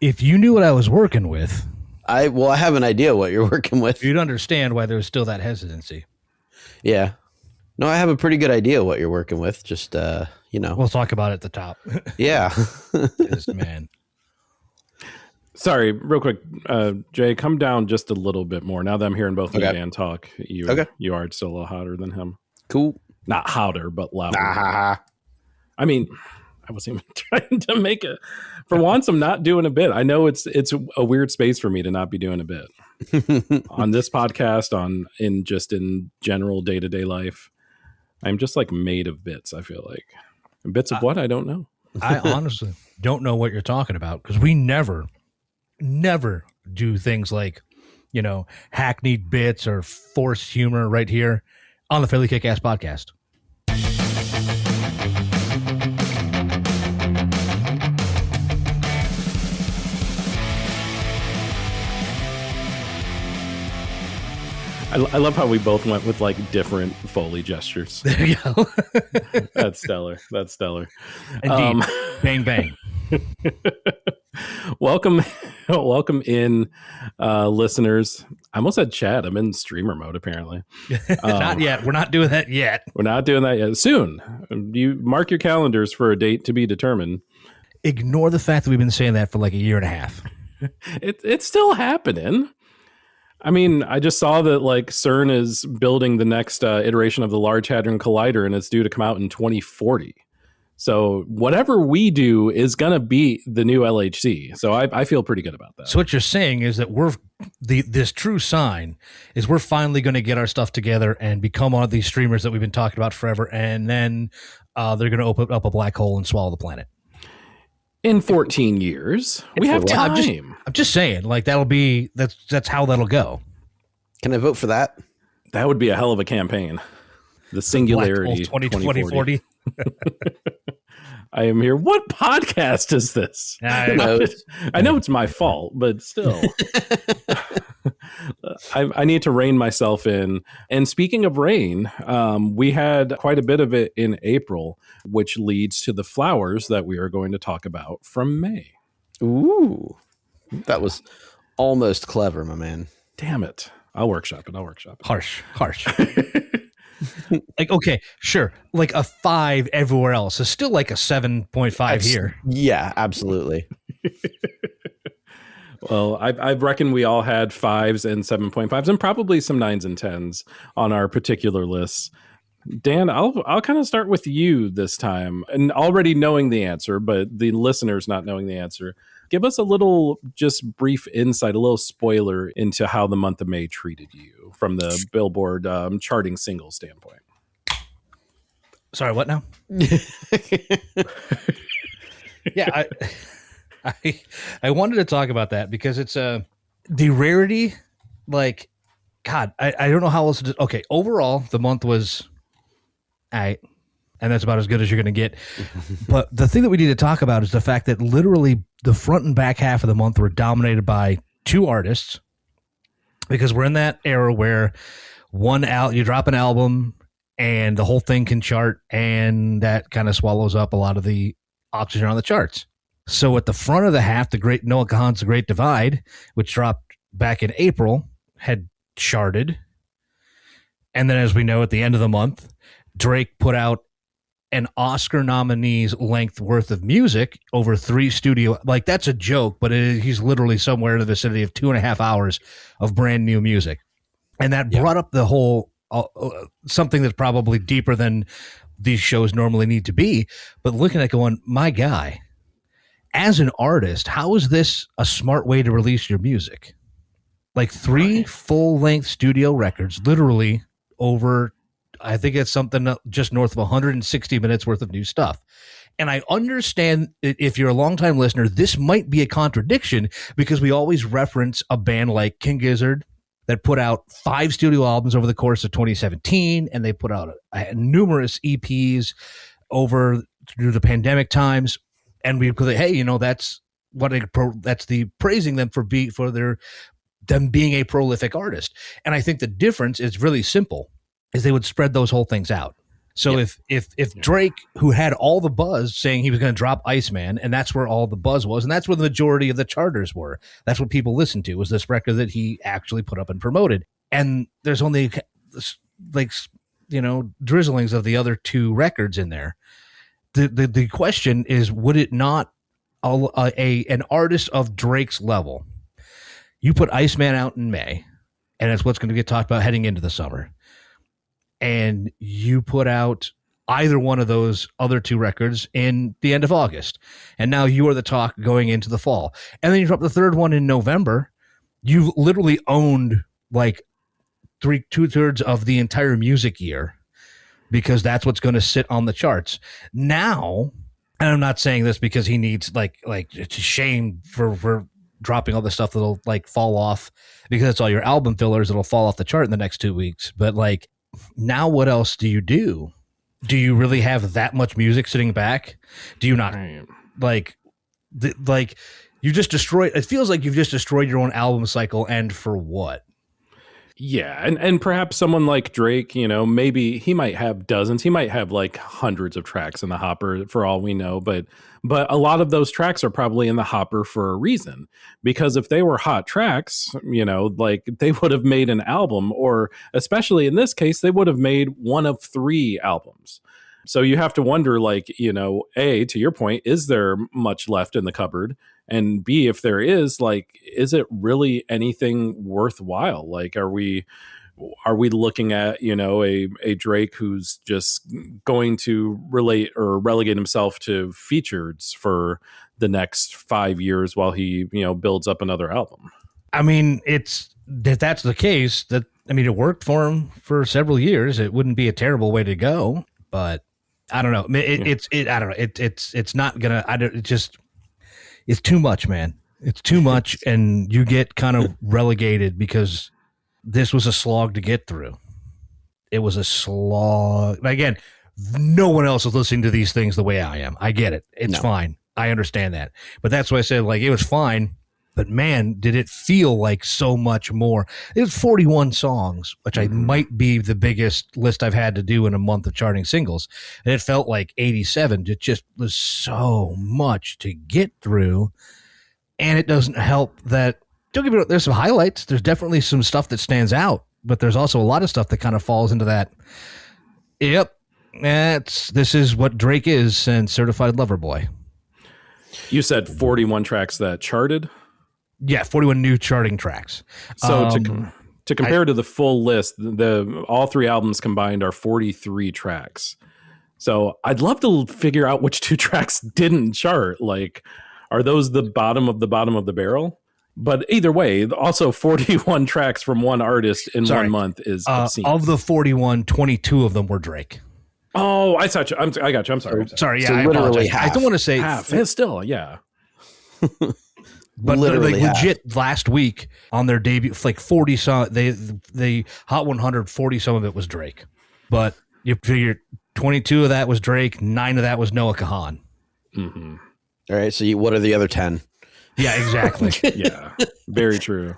If you knew what I was working with, I have an idea what you're working with. you'd understand why there's still that hesitancy. Yeah. No, I have a pretty good idea what you're working with. Just, We'll talk about it at the top. Yeah. This man. Sorry, real quick, Jay, come down just a little bit more. Now that I'm hearing both of you and talk, you are still a little hotter than him. Cool. Not hotter, but louder. Nah. I mean, I wasn't even trying to make it. For once, I'm not doing a bit. I know it's a weird space for me to not be doing a bit on this podcast, in general day-to-day life. I'm just like made of bits, I feel like. And bits of what? I don't know. I honestly don't know what you're talking about because we never do things like, hackneyed bits or forced humor right here on the Philly KickAss podcast. I love how we both went with like different Foley gestures. There you go. That's stellar. Indeed. Bang, bang. Welcome in, listeners. I almost said chat. I'm in streamer mode, apparently. Not yet. We're not doing that yet. We're not doing that yet. Soon. You mark your calendars for a date to be determined. Ignore the fact that we've been saying that for like a year and a half. It's still happening. I mean, I just saw that like CERN is building the next iteration of the Large Hadron Collider, and it's due to come out in 2040. So whatever we do is going to be the new LHC. So I feel pretty good about that. So what you're saying is that this true sign is we're finally going to get our stuff together and become one of these streamers that we've been talking about forever, and then they're going to open up a black hole and swallow the planet. In 14 years, we have time. I'm just saying, like that's how that'll go. Can I vote for that? That would be a hell of a campaign. The Singularity 2040. I am here. What podcast is this? I know it's my fault, but still. I need to rein myself in. And speaking of rain, we had quite a bit of it in April, which leads to the flowers that we are going to talk about from May. Ooh, that was almost clever, my man. Damn it. I'll workshop it. Harsh. Like, okay, sure. Like a 5 everywhere else is still like a 7.5 here. Yeah, absolutely. Well, I reckon we all had 5s and 7.5s and probably some 9s and 10s on our particular lists. Dan, I'll kind of start with you this time, and already knowing the answer, but the listeners not knowing the answer. Give us a little just brief insight, a little spoiler into how the month of May treated you from the Billboard charting single standpoint. Sorry, what now? Yeah, I wanted to talk about that because it's the rarity. Like, God, I don't know how else to. Okay, overall, the month was, and that's about as good as you're going to get. But the thing that we need to talk about is the fact that literally the front and back half of the month were dominated by 2 artists, because we're in that era where you drop an album and the whole thing can chart, and that kind of swallows up a lot of the oxygen on the charts. So at the front of the half, the great Noah Kahan's The Great Divide, which dropped back in April, had charted. And then, as we know, at the end of the month, Drake put out an Oscar nominee's length worth of music over 3 studio. Like, that's a joke, but he's literally somewhere in the vicinity of 2.5 hours of brand new music. And that brought up the whole something that's probably deeper than these shows normally need to be. But looking at it going, my guy, as an artist, how is this a smart way to release your music? Like 3 full-length studio records, literally over, I think it's something just north of 160 minutes worth of new stuff. And I understand, if you're a longtime listener, this might be a contradiction because we always reference a band like King Gizzard that put out 5 studio albums over the course of 2017, and they put out numerous EPs through the pandemic times. And we put, hey, that's that's the praising them for them being a prolific artist. And I think the difference is really simple, is they would spread those whole things out. So if Drake, who had all the buzz saying he was going to drop Iceman, and that's where all the buzz was, and that's where the majority of the charters were. That's what people listened to, was this record that he actually put up and promoted. And there's only like, drizzlings of the other 2 records in there. The question is, would it not an artist of Drake's level, you put Iceman out in May, and it's what's going to get talked about heading into the summer, and you put out either one of those other 2 records in the end of August, and now you are the talk going into the fall, and then you drop the 3rd one in November, you've literally owned like 2/3 of the entire music year, because that's what's going to sit on the charts now. And I'm not saying this because he needs like it's a shame for dropping all the stuff that'll like fall off, because it's all your album fillers that'll fall off the chart in the next 2 weeks. But like, now what else do you do? Do you really have that much music sitting back? Do you not? Like you just destroyed, it feels like you've just destroyed your own album cycle, and for what? Yeah, and perhaps someone like Drake, maybe he might have dozens, he might have like hundreds of tracks in the hopper for all we know, but a lot of those tracks are probably in the hopper for a reason, because if they were hot tracks, like they would have made an album, or especially in this case, they would have made one of 3 albums. So you have to wonder, like, A, to your point, is there much left in the cupboard? And B, if there is, like, is it really anything worthwhile? Like, are we looking at, a Drake who's just going to relate or relegate himself to features for the next 5 years while he, builds up another album? I mean, if that's the case, it worked for him for several years. It wouldn't be a terrible way to go, but I don't know. I don't know. It's not gonna. It's too much, man. It's too much, and you get kind of relegated because this was a slog to get through. It was a slog. Again, no one else is listening to these things the way I am. I get it. It's fine. I understand that. But that's why I said, like, it was fine. But man, did it feel like so much more. It was 41 songs, which I might be the biggest list I've had to do in a month of charting singles. And it felt like 87. It just was so much to get through. And it doesn't help that, don't get me wrong, there's some highlights. There's definitely some stuff that stands out, but there's also a lot of stuff that kind of falls into that. Yep, this is what Drake is and Certified Lover Boy. You said 41 tracks that charted? Yeah, 41 new charting tracks. So to compare to the full list, all 3 albums combined are 43 tracks. So I'd love to figure out which 2 tracks didn't chart. Like, are those the bottom of the barrel? But either way, also 41 tracks from one artist in 1 month is obscene. Of the 41, 22 of them were Drake. Oh, I got you. I'm sorry. Sorry, yeah, so I literally apologize. half. I don't want to say half. It's still, yeah. But literally like legit last week on their debut, like 40 song, the Hot 100, 40 some of it was Drake. But you figure 22 of that was Drake, 9 of that was Noah Kahan. Mm-hmm. All right, so what are the other 10? Yeah, exactly. Yeah, very true.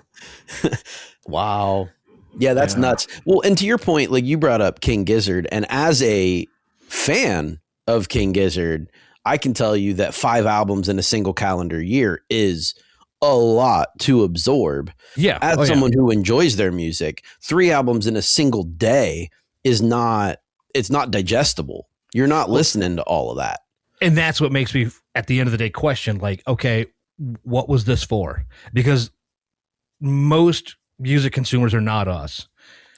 Wow. Yeah, that's nuts. Well, and to your point, like, you brought up King Gizzard, and as a fan of King Gizzard, I can tell you that 5 albums in a single calendar year is a lot to absorb. Yeah. As someone who enjoys their music, 3 albums in a single day it's not digestible. You're not listening to all of that. And that's what makes me, at the end of the day, question, like, okay, what was this for? Because most music consumers are not us.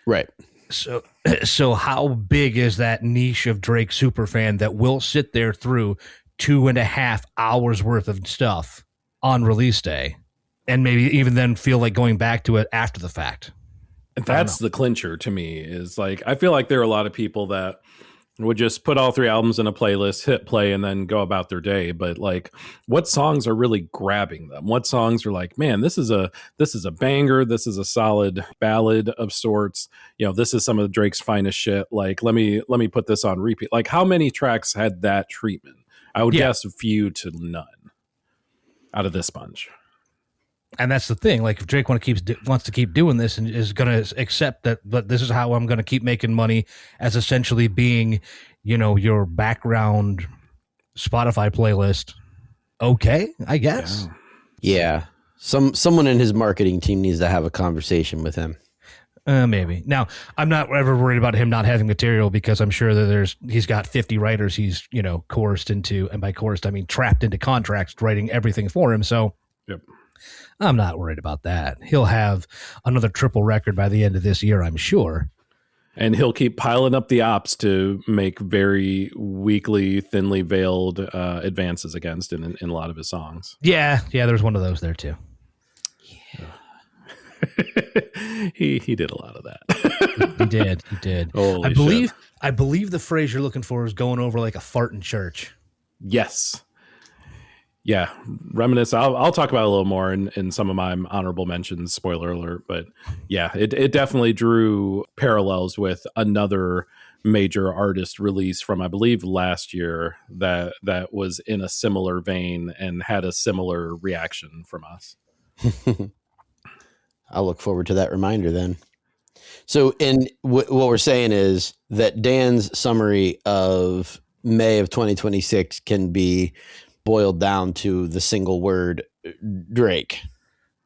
Right. So how big is that niche of Drake superfan that will sit there through 2.5 hours worth of stuff on release day and maybe even then feel like going back to it after the fact? That's the clincher to me, is like, I feel like there are a lot of people that would just put all 3 albums in a playlist, hit play, and then go about their day. But like, what songs are really grabbing them? What songs are like, man, this is a banger. This is a solid ballad of sorts. This is some of Drake's finest shit. Like, let me put this on repeat. Like, how many tracks had that treatment? I would guess a few to none out of this bunch. And that's the thing. Like, if Drake wants to keep doing this and is going to accept that, but this is how I'm going to keep making money, as essentially being, your background Spotify playlist. Okay, I guess. Yeah. Someone in his marketing team needs to have a conversation with him. Maybe. Now, I'm not ever worried about him not having material, because I'm sure that he's got 50 writers he's, coerced into, and by coerced, I mean trapped into contracts writing everything for him. So yep. I'm not worried about that. He'll have another triple record by the end of this year, I'm sure. And he'll keep piling up the ops to make very weakly, thinly veiled advances against in a lot of his songs. Yeah, there's one of those there too. He did a lot of that. He did. Holy I believe the phrase you're looking for is going over like a fart in church. Yes. Yeah, reminisce. I'll talk about it a little more in some of my honorable mentions. Spoiler alert, but yeah, it definitely drew parallels with another major artist release from, I believe, last year that was in a similar vein and had a similar reaction from us. I'll look forward to that reminder then. So, what we're saying is that Dan's summary of May of 2026 can be boiled down to the single word Drake.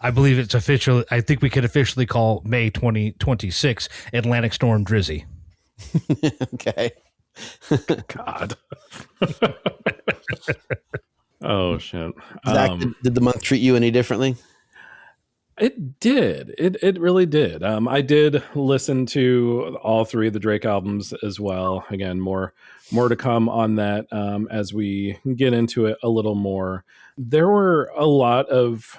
I believe it's official. I think we could officially call May 2026 Atlantic Storm Drizzy. Okay. God. Oh shit. Zach, did the month treat you any differently? It did. It really did. I did listen to all three of the Drake albums as well. Again, more to come on that as we get into it a little more. There were a lot of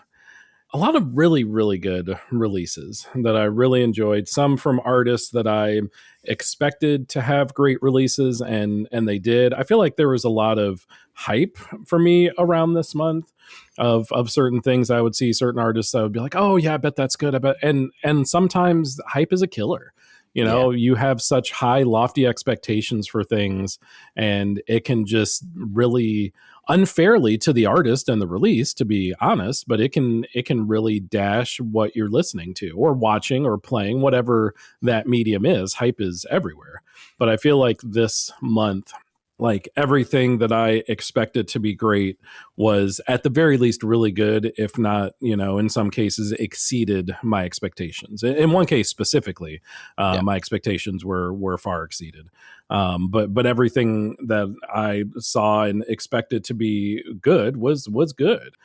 really, really good releases that I really enjoyed. Some from artists that I expected to have great releases, and they did. I feel like there was a lot of hype for me around this month of certain things. I would see certain artists, I would be like, oh yeah, I bet that's good. I bet. And sometimes hype is a killer. You have such high, lofty expectations for things, and it can just really unfairly to the artist and the release, to be honest, but it can really dash what you're listening to or watching or playing, whatever that medium is. Hype is everywhere. But I feel like this month, like everything that I expected to be great was at the very least really good, if not, in some cases exceeded my expectations. In one case specifically, my expectations were far exceeded. But everything that I saw and expected to be good was good.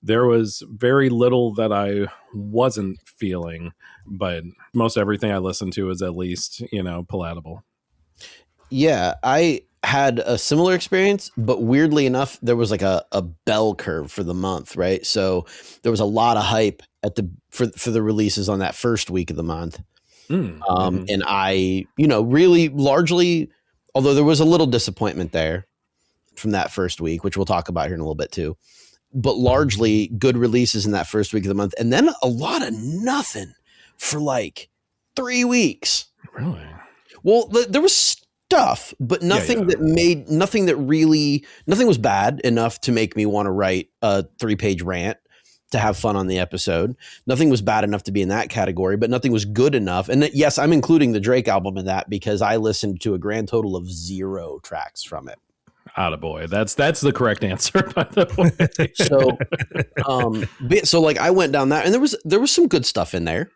There was very little that I wasn't feeling, but most everything I listened to is at least, palatable. Yeah, I had a similar experience, but weirdly enough, there was like a bell curve for the month, right? So there was a lot of hype for the releases on that first week of the month. And I, really largely, although there was a little disappointment there from that first week, which we'll talk about here in a little bit too, but largely good releases in that first week of the month. And then a lot of nothing for like 3 weeks. Really? Well, there was stuff, but nothing nothing was bad enough to make me want to write a 3-page rant to have fun on the episode. Nothing was bad enough to be in that category, but nothing was good enough. And yes, I'm including the Drake album in that because I listened to a grand total of 0 tracks from it. Attaboy. That's the correct answer, by the way. So like I went down that, and there was some good stuff in there.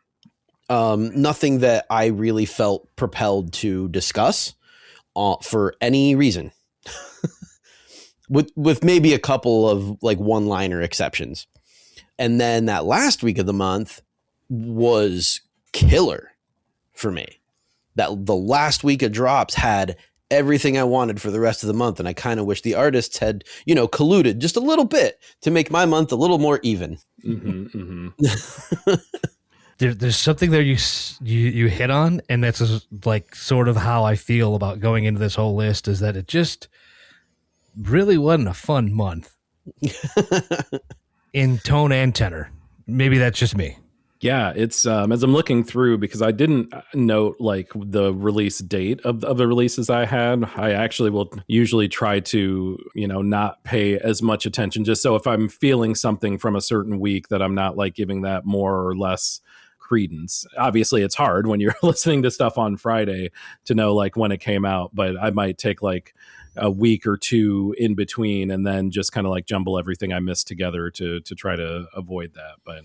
Nothing that I really felt propelled to discuss for any reason, with maybe a couple of like one-liner exceptions. And then that last week of the month was killer for me. That the last week of drops had everything I wanted for the rest of the month. And I kind of wish the artists had, colluded just a little bit to make my month a little more even. There's something there you hit on, and that's like sort of how I feel about going into this whole list, is that it just really wasn't a fun month in tone and tenor. Maybe that's just me. Yeah, it's as I'm looking through, because I didn't note like the release date of the releases I had. I actually will usually try to, not pay as much attention, just so if I'm feeling something from a certain week that I'm not like giving that more or less credence. Obviously it's hard when you're listening to stuff on Friday to know like when it came out, but I might take like a week or two in between and then just kind of like jumble everything I missed together to try to avoid that. But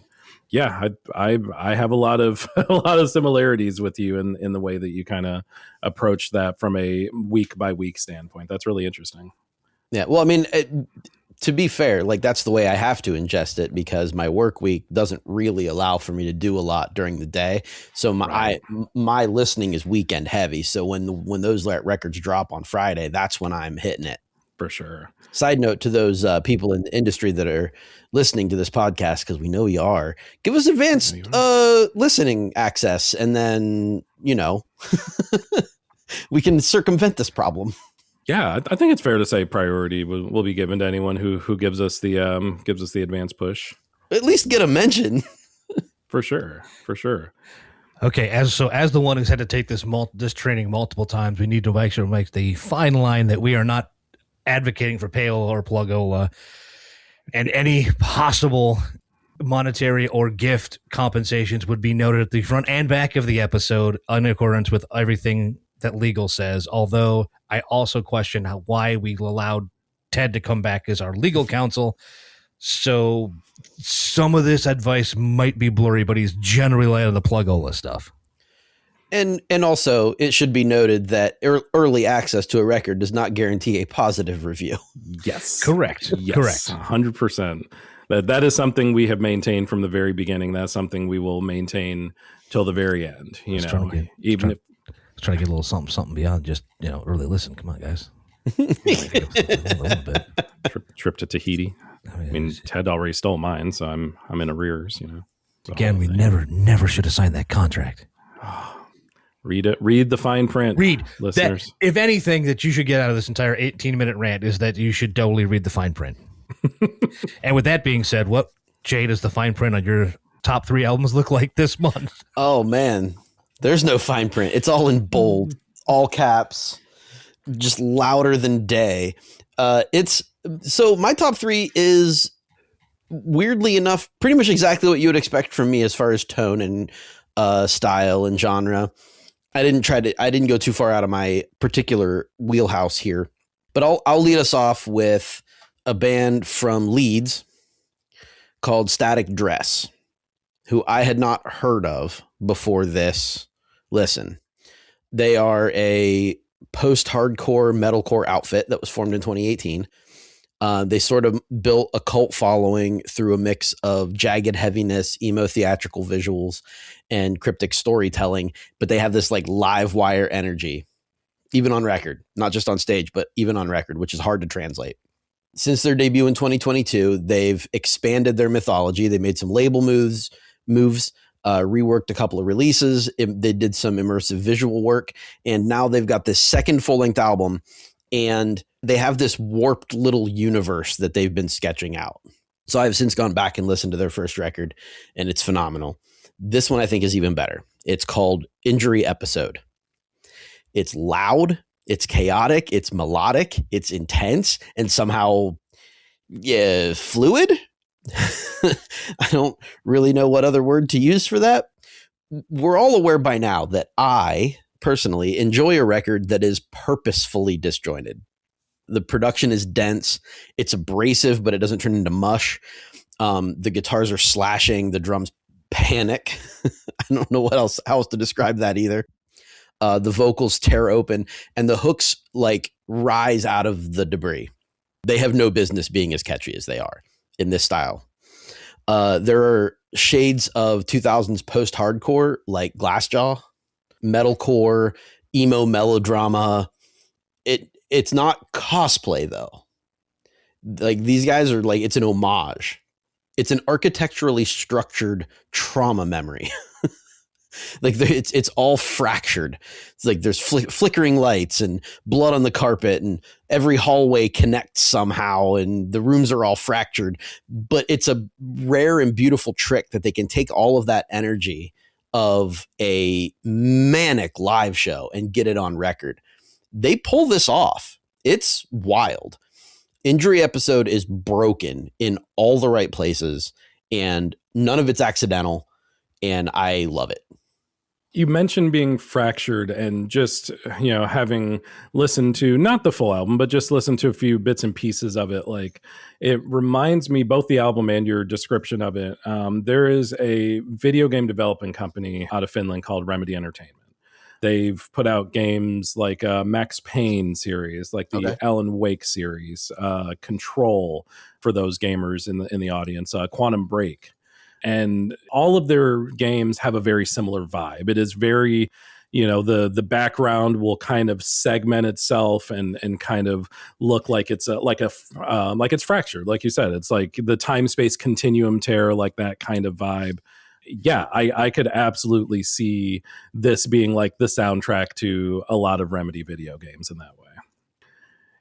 yeah, I have a lot of a lot of similarities with you in the way that you kind of approach that from a week by week standpoint. That's really interesting. Yeah. Well, I mean, to be fair, like that's the way I have to ingest it because my work week doesn't really allow for me to do a lot during the day. So my listening is weekend heavy. So when those records drop on Friday, that's when I'm hitting it. For sure. Side note to those people in the industry that are listening to this podcast, because we know you are, give us advanced listening access, and then we can circumvent this problem. Yeah, I think it's fair to say priority will be given to anyone who gives us the advanced push. At least get a mention. For sure. Okay, as the one who's had to take this training multiple times, we need to make sure to make the fine line that we are not advocating for payola or plugola, and any possible monetary or gift compensations would be noted at the front and back of the episode in accordance with everything that legal says. Although I also question why we allowed Ted to come back as our legal counsel. So some of this advice might be blurry, but he's generally light on the plugola stuff. And also, it should be noted that early access to a record does not guarantee a positive review. Yes. Correct. Yes, Correct. 100%. That is something we have maintained from the very beginning. That's something we will maintain till the very end. Trying to get a little something beyond just early listen. Come on, guys. A little bit. Trip to Tahiti. I mean, Ted already stole mine, so I'm in arrears. Again, we never should have signed that contract. Read it. Read the fine print. Listeners. If anything that you should get out of this entire 18-minute rant is that you should totally read the fine print. And with that being said, what, Jay, does the fine print on your top 3 albums look like this month? Oh, man. There's no fine print. It's all in bold, all caps, just louder than day. So my top 3 is, weirdly enough, pretty much exactly what you would expect from me as far as tone and style and genre. I didn't go too far out of my particular wheelhouse here, but I'll lead us off with a band from Leeds called Static Dress, who I had not heard of before this listen. They are a post-hardcore metalcore outfit that was formed in 2018. They sort of built a cult following through a mix of jagged heaviness, emo theatrical visuals, and cryptic storytelling, but they have this like live wire energy, even on record, not just on stage, but even on record, which is hard to translate. Since their debut in 2022, they've expanded their mythology. They made some label moves, reworked a couple of releases. They did some immersive visual work, and now they've got this second full-length album, and they have this warped little universe that they've been sketching out. So I've since gone back and listened to their first record, and it's phenomenal. This one I think is even better. It's called Injury Episode. It's loud, it's chaotic, it's melodic, it's intense, and somehow fluid. I don't really know what other word to use for that. We're all aware by now that I personally enjoy a record that is purposefully disjointed. The production is dense, it's abrasive, but it doesn't turn into mush. The guitars are slashing, the drums panic. I don't know how else to describe that either. The vocals tear open, and the hooks like rise out of the debris. They have no business being as catchy as they are in this style. There are shades of 2000s post-hardcore like Glassjaw, metalcore, emo melodrama. It's not cosplay though. Like these guys are like, it's an homage. It's an architecturally structured trauma memory. Like it's all fractured. It's like there's flickering lights and blood on the carpet, and every hallway connects somehow, and the rooms are all fractured. But it's a rare and beautiful trick that they can take all of that energy of a manic live show and get it on record. They pull this off. It's wild. Injury Episode is broken in all the right places, and none of it's accidental, and I love it. You mentioned being fractured, and just, having listened to not the full album, but just listened to a few bits and pieces of it. Like, it reminds me, both the album and your description of it. There is a video game development company out of Finland called Remedy Entertainment. They've put out games like Max Payne series, like the Alan Wake series, Control for those gamers in the audience, Quantum Break. And all of their games have a very similar vibe. It is very, the background will kind of segment itself and kind of look like it's like it's fractured. Like you said, it's like the time-space continuum tear, like that kind of vibe. Yeah, I could absolutely see this being like the soundtrack to a lot of Remedy video games in that way.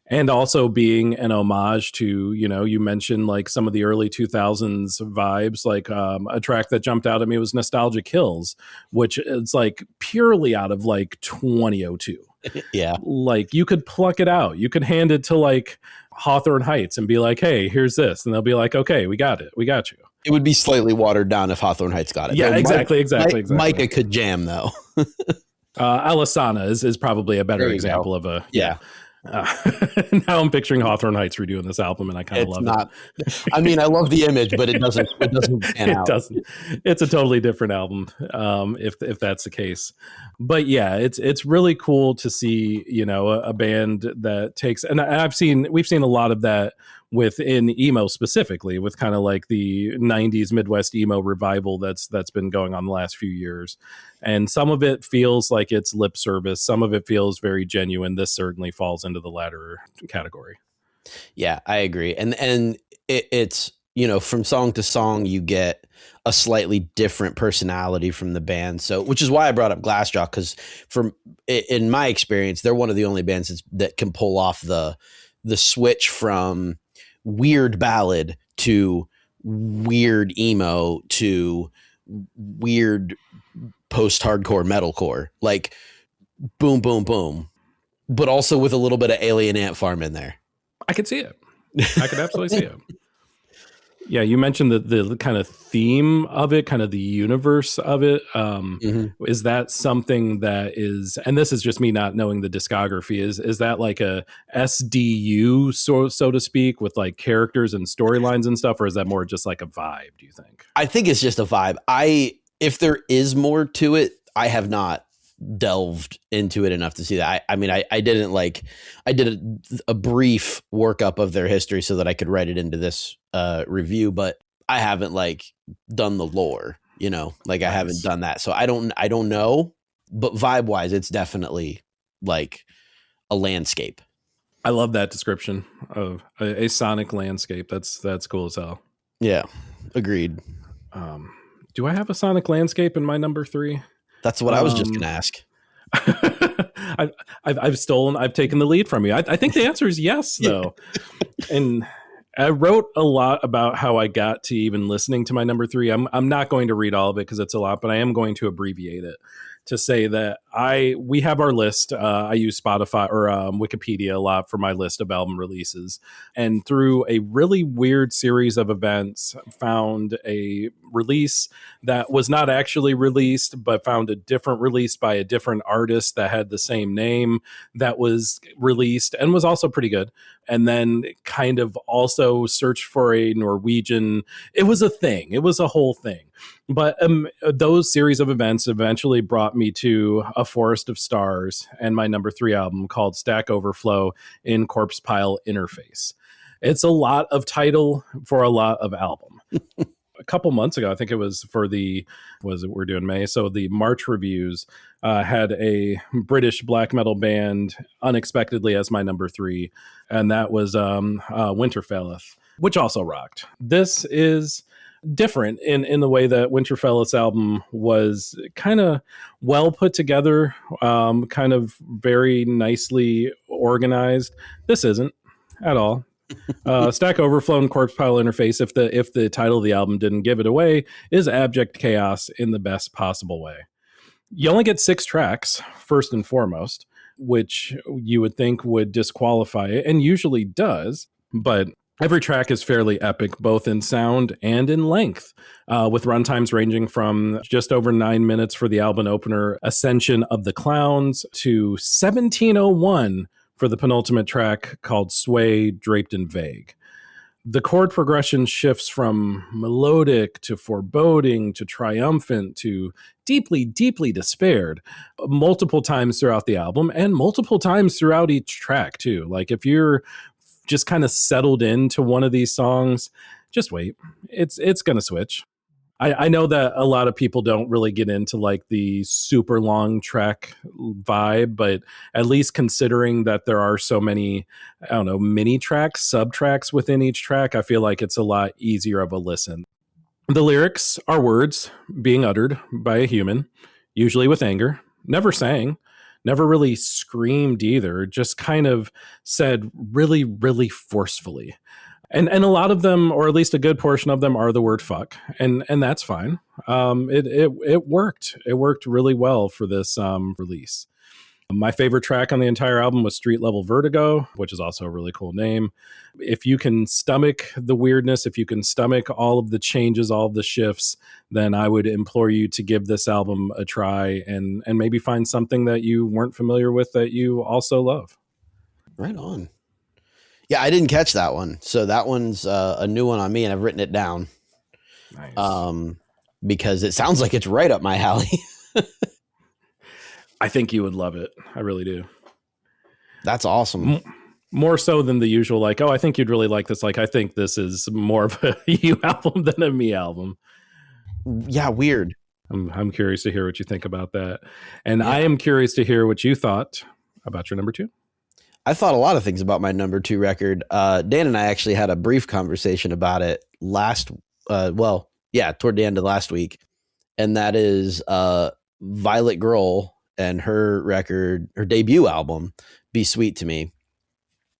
And also being an homage to, you mentioned like some of the early 2000s vibes, like a track that jumped out at me was Nostalgia Kills, which is like purely out of like 2002. Yeah. Like you could pluck it out. You could hand it to like Hawthorne Heights and be like, hey, here's this. And they'll be like, okay, we got it. We got you. It would be slightly watered down if Hawthorne Heights got it. Yeah, though. exactly. Micah could jam though. Alisana is probably a better example of a now I'm picturing Hawthorne Heights redoing this album, and I kind of love it. I mean, I love the image, but it doesn't pan out. It doesn't. It's a totally different album, if that's the case. But yeah, it's really cool to see, a band that takes, and we've seen a lot of that within emo specifically, with kind of like the 90s Midwest emo revival that's been going on the last few years. And some of it feels like it's lip service. Some of it feels very genuine. This certainly falls into the latter category. Yeah, I agree. And it's, from song to song, you get a slightly different personality from the band. So, which is why I brought up Glassjaw, because in my experience, they're one of the only bands that can pull off the switch from weird ballad to weird emo to weird post-hardcore metalcore, like boom, boom, boom, but also with a little bit of Alien Ant Farm in there. I could see it. I could absolutely see it. Yeah, you mentioned the kind of theme of it, kind of the universe of it. Is that something that is, and this is just me not knowing the discography, is that like a SDU, so to speak, with like characters and storylines and stuff, or is that more just like a vibe, do you think? I think it's just a vibe. If there is more to it, I have not delved into it enough to see that. I did a brief workup of their history so that I could write it into this review, but I haven't done the lore, I haven't done that. So I don't know, but vibe wise, it's definitely like a landscape. I love that description of a sonic landscape. That's cool as hell. Yeah. Agreed. Do I have a sonic landscape in my number 3? That's what I was just going to ask. I've taken the lead from you. I think the answer is yes, though. And I wrote a lot about how I got to even listening to my number 3. I'm not going to read all of it because it's a lot, but I am going to abbreviate it to say that we have our list. I use Spotify or Wikipedia a lot for my list of album releases. And through a really weird series of events, found a release that was not actually released, but found a different release by a different artist that had the same name that was released and was also pretty good. And then kind of also searched for a Norwegian. It was a thing. It was a whole thing. But those series of events eventually brought me to A Forest of Stars and my number 3 album called Stack Overflow in Corpse Pile Interface. It's a lot of title for a lot of album. A couple months ago, I think it was we're doing May. So the March reviews had a British black metal band unexpectedly as my number 3. And that was Winterfelleth, which also rocked. This is different in the way that Winterfellis' album was kind of well put together, kind of very nicely organized. This isn't at all. Stack Overflow and Corpse Pile Interface, if the title of the album didn't give it away, is abject chaos in the best possible way. You only get 6 tracks, first and foremost, which you would think would disqualify it, and usually does, but every track is fairly epic, both in sound and in length, with runtimes ranging from just over 9 minutes for the album opener, Ascension of the Clowns, to 1701 for the penultimate track called Sway, Draped in Vague. The chord progression shifts from melodic to foreboding to triumphant to deeply, deeply despaired multiple times throughout the album and multiple times throughout each track, too. Like, if you're just kind of settled into one of these songs, just wait. It's going to switch. I know that a lot of people don't really get into like the super long track vibe, but at least considering that there are so many, I don't know, mini tracks, sub tracks within each track, I feel like it's a lot easier of a listen. The lyrics are words being uttered by a human, usually with anger, never sang, never really screamed either, just kind of said really, really forcefully. And a lot of them, or at least a good portion of them, are the word fuck, and that's fine. It worked. It worked really well for this release. My favorite track on the entire album was Street Level Vertigo, which is also a really cool name. If you can stomach the weirdness, if you can stomach all of the changes, all of the shifts, then I would implore you to give this album a try and maybe find something that you weren't familiar with that you also love. Right on. Yeah, I didn't catch that one. So that one's a new one on me, and I've written it down. Nice. Because it sounds like it's right up my alley. I think you would love it. I really do. That's awesome. More so than the usual, like, oh, I think you'd really like this. Like, I think this is more of a you album than a me album. Yeah, weird. I'm curious to hear what you think about that. And yeah. I am curious to hear what you thought about your number 2. I thought a lot of things about my number 2 record. Dan and I actually had a brief conversation about it toward the end of last week. And that is Violet Girl and her record, her debut album, Be Sweet to Me.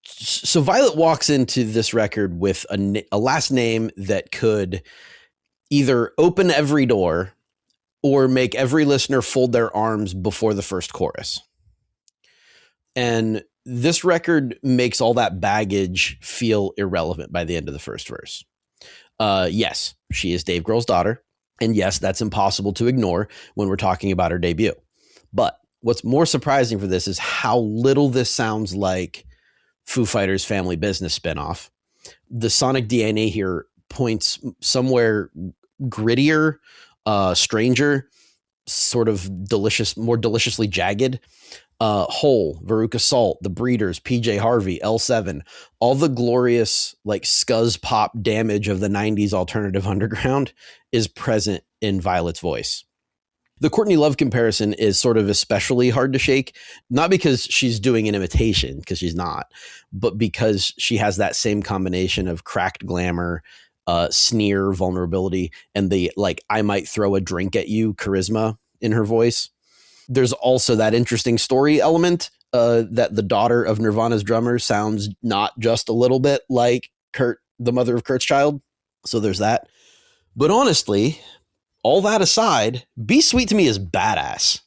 So Violet walks into this record with a last name that could either open every door or make every listener fold their arms before the first chorus. And this record makes all that baggage feel irrelevant by the end of the first verse. Yes, she is Dave Grohl's daughter. And yes, that's impossible to ignore when we're talking about her debut. But what's more surprising for this is how little this sounds like Foo Fighters' Family Business spinoff. The sonic DNA here points somewhere grittier, stranger, sort of delicious, more deliciously jagged. Hole, Veruca Salt, The Breeders, PJ Harvey, L7, all the glorious like scuzz pop damage of the 90s alternative underground is present in Violet's voice. The Courtney Love comparison is sort of especially hard to shake, not because she's doing an imitation, because she's not, but because she has that same combination of cracked glamour, sneer, vulnerability, and the like I might throw a drink at you charisma in her voice. There's also that interesting story element that the daughter of Nirvana's drummer sounds not just a little bit like Kurt, the mother of Kurt's child. So there's that. But honestly, all that aside, Be Sweet to Me is badass.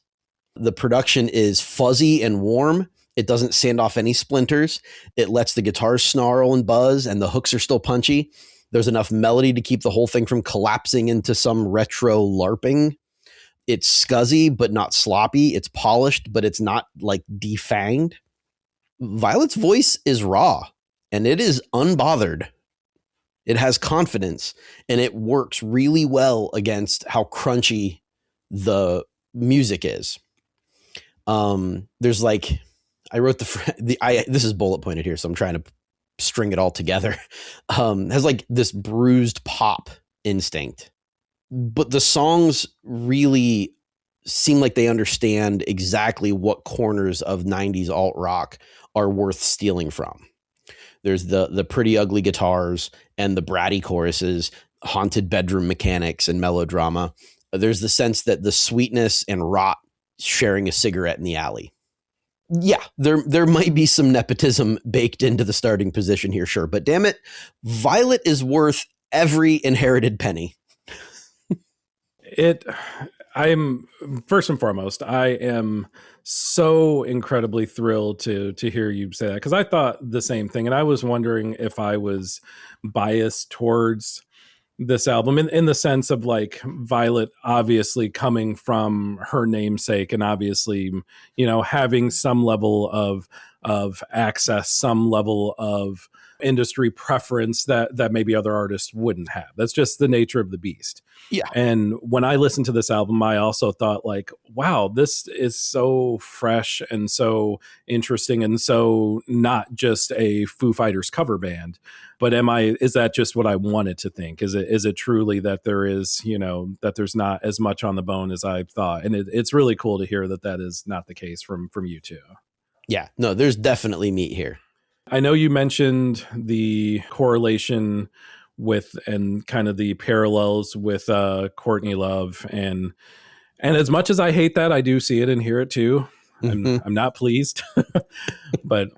The production is fuzzy and warm. It doesn't sand off any splinters. It lets the guitars snarl and buzz, and the hooks are still punchy. There's enough melody to keep the whole thing from collapsing into some retro LARPing. It's scuzzy, but not sloppy. It's polished, but it's not like defanged. Violet's voice is raw and it is unbothered. It has confidence and it works really well against how crunchy the music is. There's like, I wrote this is bullet pointed here, so I'm trying to string it all together. Has like this bruised pop instinct. But the songs really seem like they understand exactly what corners of 90s alt rock are worth stealing from. There's the pretty ugly guitars and the bratty choruses haunted bedroom mechanics and melodrama. There's the sense that the sweetness and rot sharing a cigarette in the alley. Yeah, there might be some nepotism baked into the starting position here, sure. But damn it, Violet is worth every inherited penny. I'm first and foremost, I am so incredibly thrilled to hear you say that, because I thought the same thing, and I was wondering if I was biased towards this album in the sense of like Violet obviously coming from her namesake and obviously, having some level of access, some level of industry preference that maybe other artists wouldn't have. That's just the nature of the beast. Yeah. And when I listened to this album, I also thought like, wow, this is so fresh and so interesting and so not just a Foo Fighters cover band. But is that just what I wanted to think? Is it truly that there is, that there's not as much on the bone as I thought? And it's really cool to hear that is not the case from you two. Yeah, no, there's definitely meat here. I know you mentioned the correlation with and kind of the parallels with Courtney Love. And as much as I hate that, I do see it and hear it too. I'm not pleased, but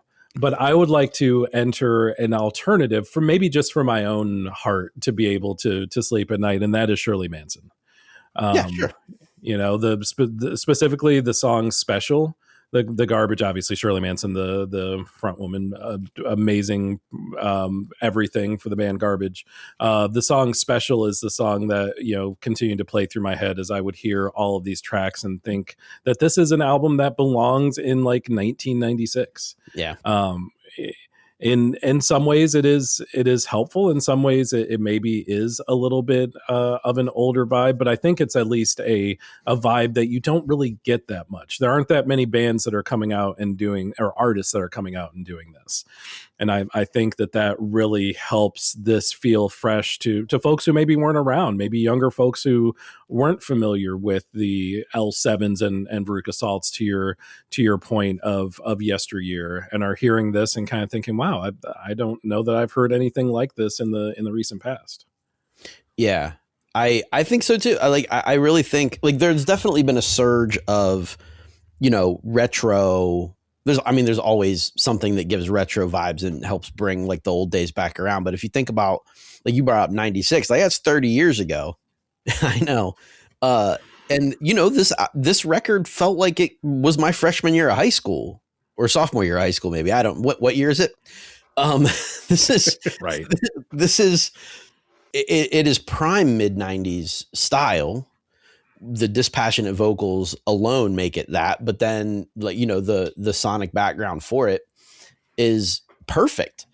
I would like to enter an alternative for maybe just for my own heart to be able to sleep at night. And that is Shirley Manson. Yeah, sure. Specifically the song Special, the Garbage, obviously Shirley Manson, the front woman, amazing, everything for the band Garbage. The song Special is the song that, continued to play through my head as I would hear all of these tracks and think that this is an album that belongs in like 1996. Yeah. In some ways it is helpful. In some ways it maybe is a little bit of an older vibe, but I think it's at least a vibe that you don't really get that much. There aren't that many bands that are coming out and doing, or artists that are coming out and doing this. And I think that really helps this feel fresh to folks who maybe weren't around, maybe younger folks who weren't familiar with the L7s and Veruca Salts, to your point of yesteryear, and are hearing this and kind of thinking, wow, I don't know that I've heard anything like this in the recent past. Yeah, I think so too. I really think like there's definitely been a surge of, retro. There's always something that gives retro vibes and helps bring like the old days back around. But if you think about, like you brought up 96, like that's 30 years ago. I know. And this record felt like it was my freshman year of high school or sophomore year of high school. Maybe. I don't, what year is it? This is right. It is prime mid 90s style. The dispassionate vocals alone make it that, but then like, the sonic background for it is perfect.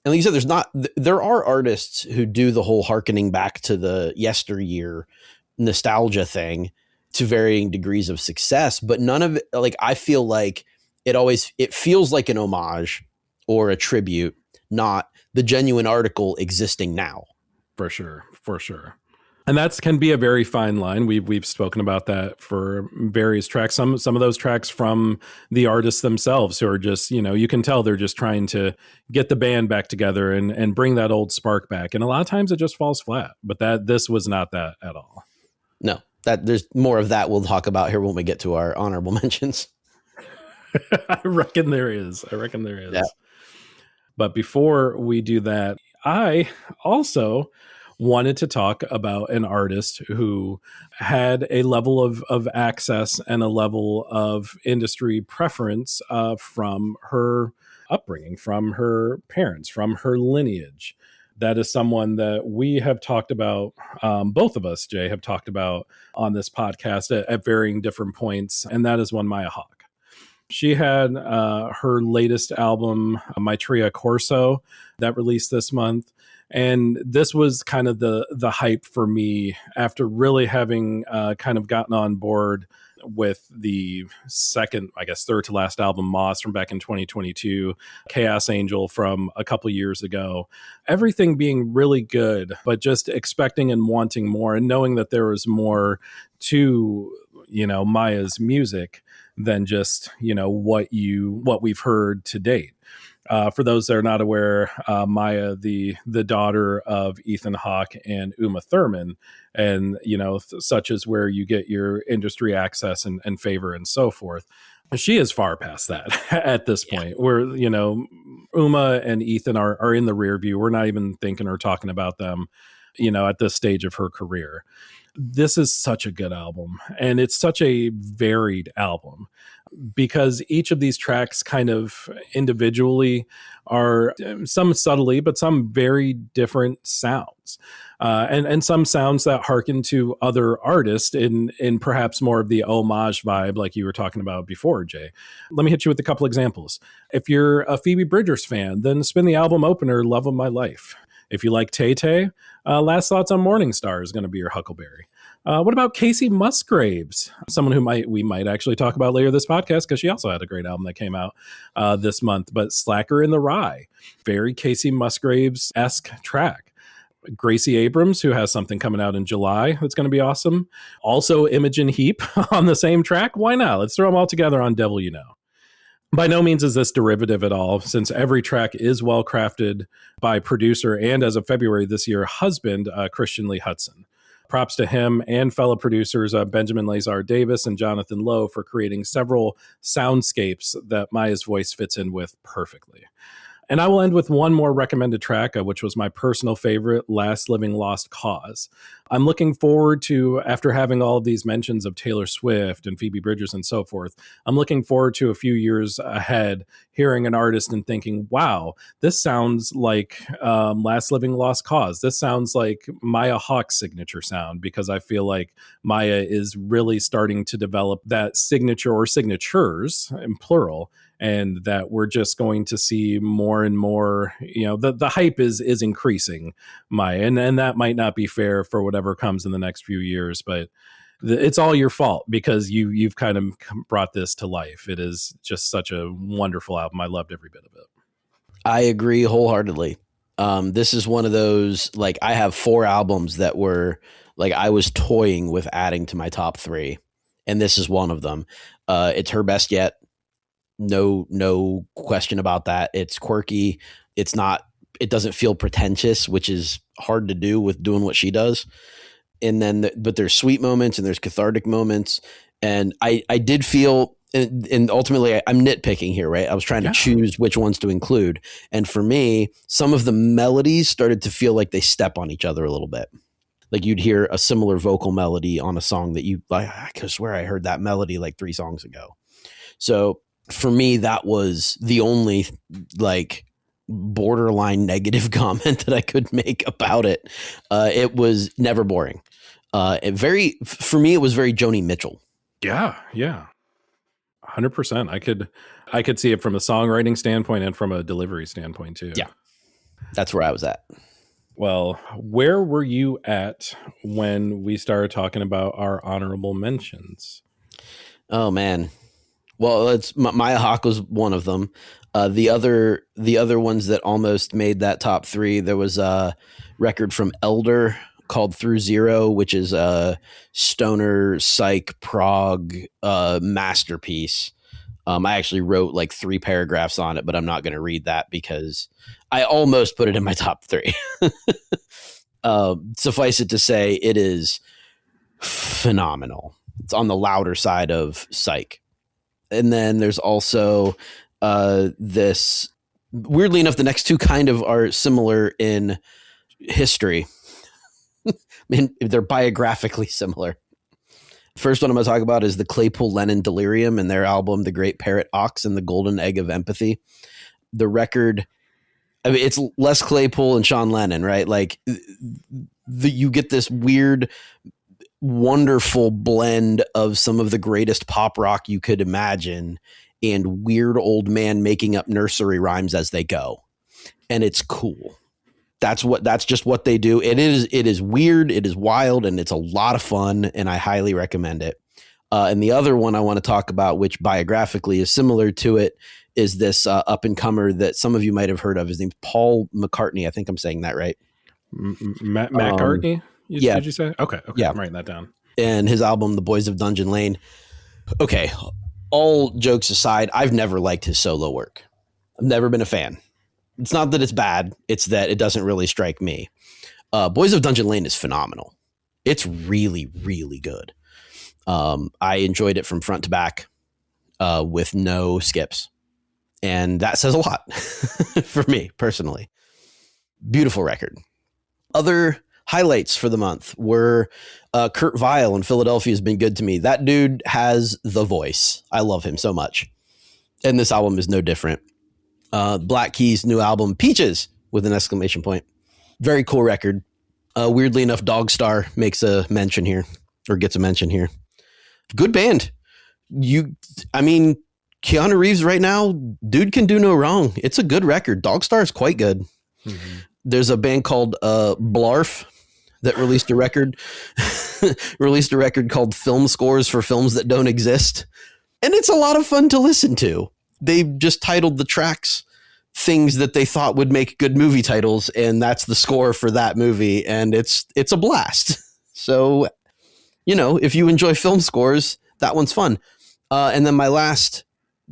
And like you said, there are artists who do the whole hearkening back to the yesteryear nostalgia thing to varying degrees of success, but none of it, like, I feel like it feels like an homage or a tribute, not the genuine article existing now. For sure. And that can be a very fine line. We've spoken about that for various tracks. Some of those tracks from the artists themselves who are just, you can tell they're just trying to get the band back together and bring that old spark back. And a lot of times it just falls flat. But this was not that at all. No, there's more of that we'll talk about here when we get to our honorable mentions. I reckon there is. Yeah. But before we do that, I also wanted to talk about an artist who had a level of access and a level of industry preference from her upbringing, from her parents, from her lineage. That is someone that we have talked about, both of us, Jay, have talked about on this podcast at varying different points, and that is one Maya Hawke. She had her latest album, Maitreya Corso, that released this month. And this was kind of the hype for me after really having kind of gotten on board with the second, I guess, third to last album, Moss, from back in 2022, Chaos Angel from a couple years ago. Everything being really good, but just expecting and wanting more and knowing that there was more to, Maya's music than just, what we've heard to date. For those that are not aware, Maya, the daughter of Ethan Hawke and Uma Thurman, and such as where you get your industry access and favor and so forth. She is far past that at this point. Where Uma and Ethan are in the rear view. We're not even thinking or talking about them, at this stage of her career. This is such a good album, and it's such a varied album, because each of these tracks kind of individually are, some subtly, but some very different sounds. And some sounds that harken to other artists in perhaps more of the homage vibe, like you were talking about before, Jay. Let me hit you with a couple examples. If you're a Phoebe Bridgers fan, then spin the album opener, Love of My Life. If you like Tay-Tay, Last Thoughts on Morning Star is going to be your Huckleberry. What about Casey Musgraves? Someone who we might actually talk about later this podcast, because she also had a great album that came out this month. But Slacker in the Rye, very Casey Musgraves-esque track. Gracie Abrams, who has something coming out in July that's going to be awesome. Also Imogen Heap on the same track. Why not? Let's throw them all together on Devil You Know. By no means is this derivative at all, since every track is well crafted by producer and, as of February this year, husband Christian Lee Hudson. Props to him and fellow producers Benjamin Lazar Davis and Jonathan Lowe for creating several soundscapes that Maya's voice fits in with perfectly. And I will end with one more recommended track, which was my personal favorite, Last Living Lost Cause. I'm looking forward to, after having all of these mentions of Taylor Swift and Phoebe Bridgers and so forth, I'm looking forward to a few years ahead, hearing an artist and thinking, wow, this sounds like Last Living Lost Cause. This sounds like Maya Hawke's signature sound, because I feel like Maya is really starting to develop that signature, or signatures in plural, and that we're just going to see more and more, the hype is increasing, Maya, and that might not be fair for whatever comes in the next few years, but it's all your fault, because you've kind of brought this to life. It is just such a wonderful album. I loved every bit of it. I agree wholeheartedly. This is one of those, like, I have 4 albums that were like, I was toying with adding to my top 3, and this is one of them. It's her best yet. No question about that. It's quirky. It doesn't feel pretentious, which is hard to do with doing what she does. And then, but there's sweet moments and there's cathartic moments. And I did feel, and ultimately I'm nitpicking here, right? I was trying to choose which ones to include. And for me, some of the melodies started to feel like they step on each other a little bit. Like you'd hear a similar vocal melody on a song that I could swear I heard that melody like 3 songs ago. So for me, that was the only like borderline negative comment that I could make about it. It was never boring. For me, it was very Joni Mitchell. Yeah. 100%. I could see it from a songwriting standpoint and from a delivery standpoint too. Yeah. That's where I was at. Well, where were you at when we started talking about our honorable mentions? Oh man. Well, it's Maya Hawke was one of them. The other ones that almost made that top 3, there was a record from Elder called Through Zero, which is a stoner psych prog masterpiece. I actually wrote like 3 paragraphs on it, but I'm not going to read that because I almost put it in my top 3. Suffice it to say, it is phenomenal. It's on the louder side of psych. And then there's also this, weirdly enough, the next 2 kind of are similar in history. I mean, they're biographically similar. First one I'm going to talk about is the Claypool Lennon Delirium and their album, The Great Parrot Ox and the Golden Egg of Empathy. The record, I mean, it's Les Claypool and Sean Lennon, right? Like you get this weird, wonderful blend of some of the greatest pop rock you could imagine and weird old man making up nursery rhymes as they go. And it's cool. That's just what they do. It is weird. It is wild, and it's a lot of fun, and I highly recommend it. And the other one I want to talk about, which biographically is similar to it, is this up-and-comer that some of you might have heard of. His name's Paul McCartney. I think I'm saying that right. McCartney? Yeah. Did you say? Okay. Yeah. I'm writing that down. And his album, The Boys of Dungeon Lane. Okay. All jokes aside, I've never liked his solo work. I've never been a fan. It's not that it's bad. It's that it doesn't really strike me. Boys of Dungeon Lane is phenomenal. It's really, really good. I enjoyed it from front to back with no skips. And that says a lot for me personally. Beautiful record. Other highlights for the month were Kurt Vile in Philadelphia has been good to me. That dude has the voice. I love him so much. And this album is no different. Black Keys' new album, Peaches, with an exclamation point. Very cool record. Weirdly enough, Dogstar makes a mention here, or gets a mention here. Good band. Keanu Reeves right now, dude can do no wrong. It's a good record. Dogstar is quite good. Mm-hmm. There's a band called Blarf that released a record called Film Scores for Films That Don't Exist. And it's a lot of fun to listen to. They just titled the tracks things that they thought would make good movie titles, and that's the score for that movie, and it's a blast. So, if you enjoy film scores, that one's fun. And then my last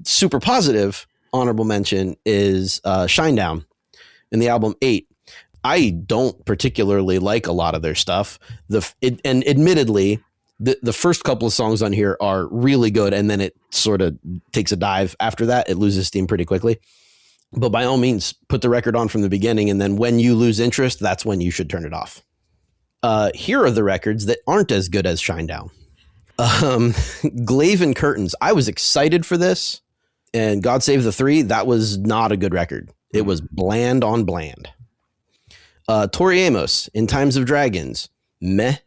super positive honorable mention is Shinedown in the album 8. I don't particularly like a lot of their stuff. And admittedly, the first couple of songs on here are really good, and then it sort of takes a dive. After that, it loses steam pretty quickly. But by all means, put the record on from the beginning, and then when you lose interest, that's when you should turn it off. Here are the records that aren't as good as Shinedown. Glaive and Curtains. I was excited for this, and God Save the Three, that was not a good record. It was bland on bland. Tori Amos, In Times of Dragons, meh.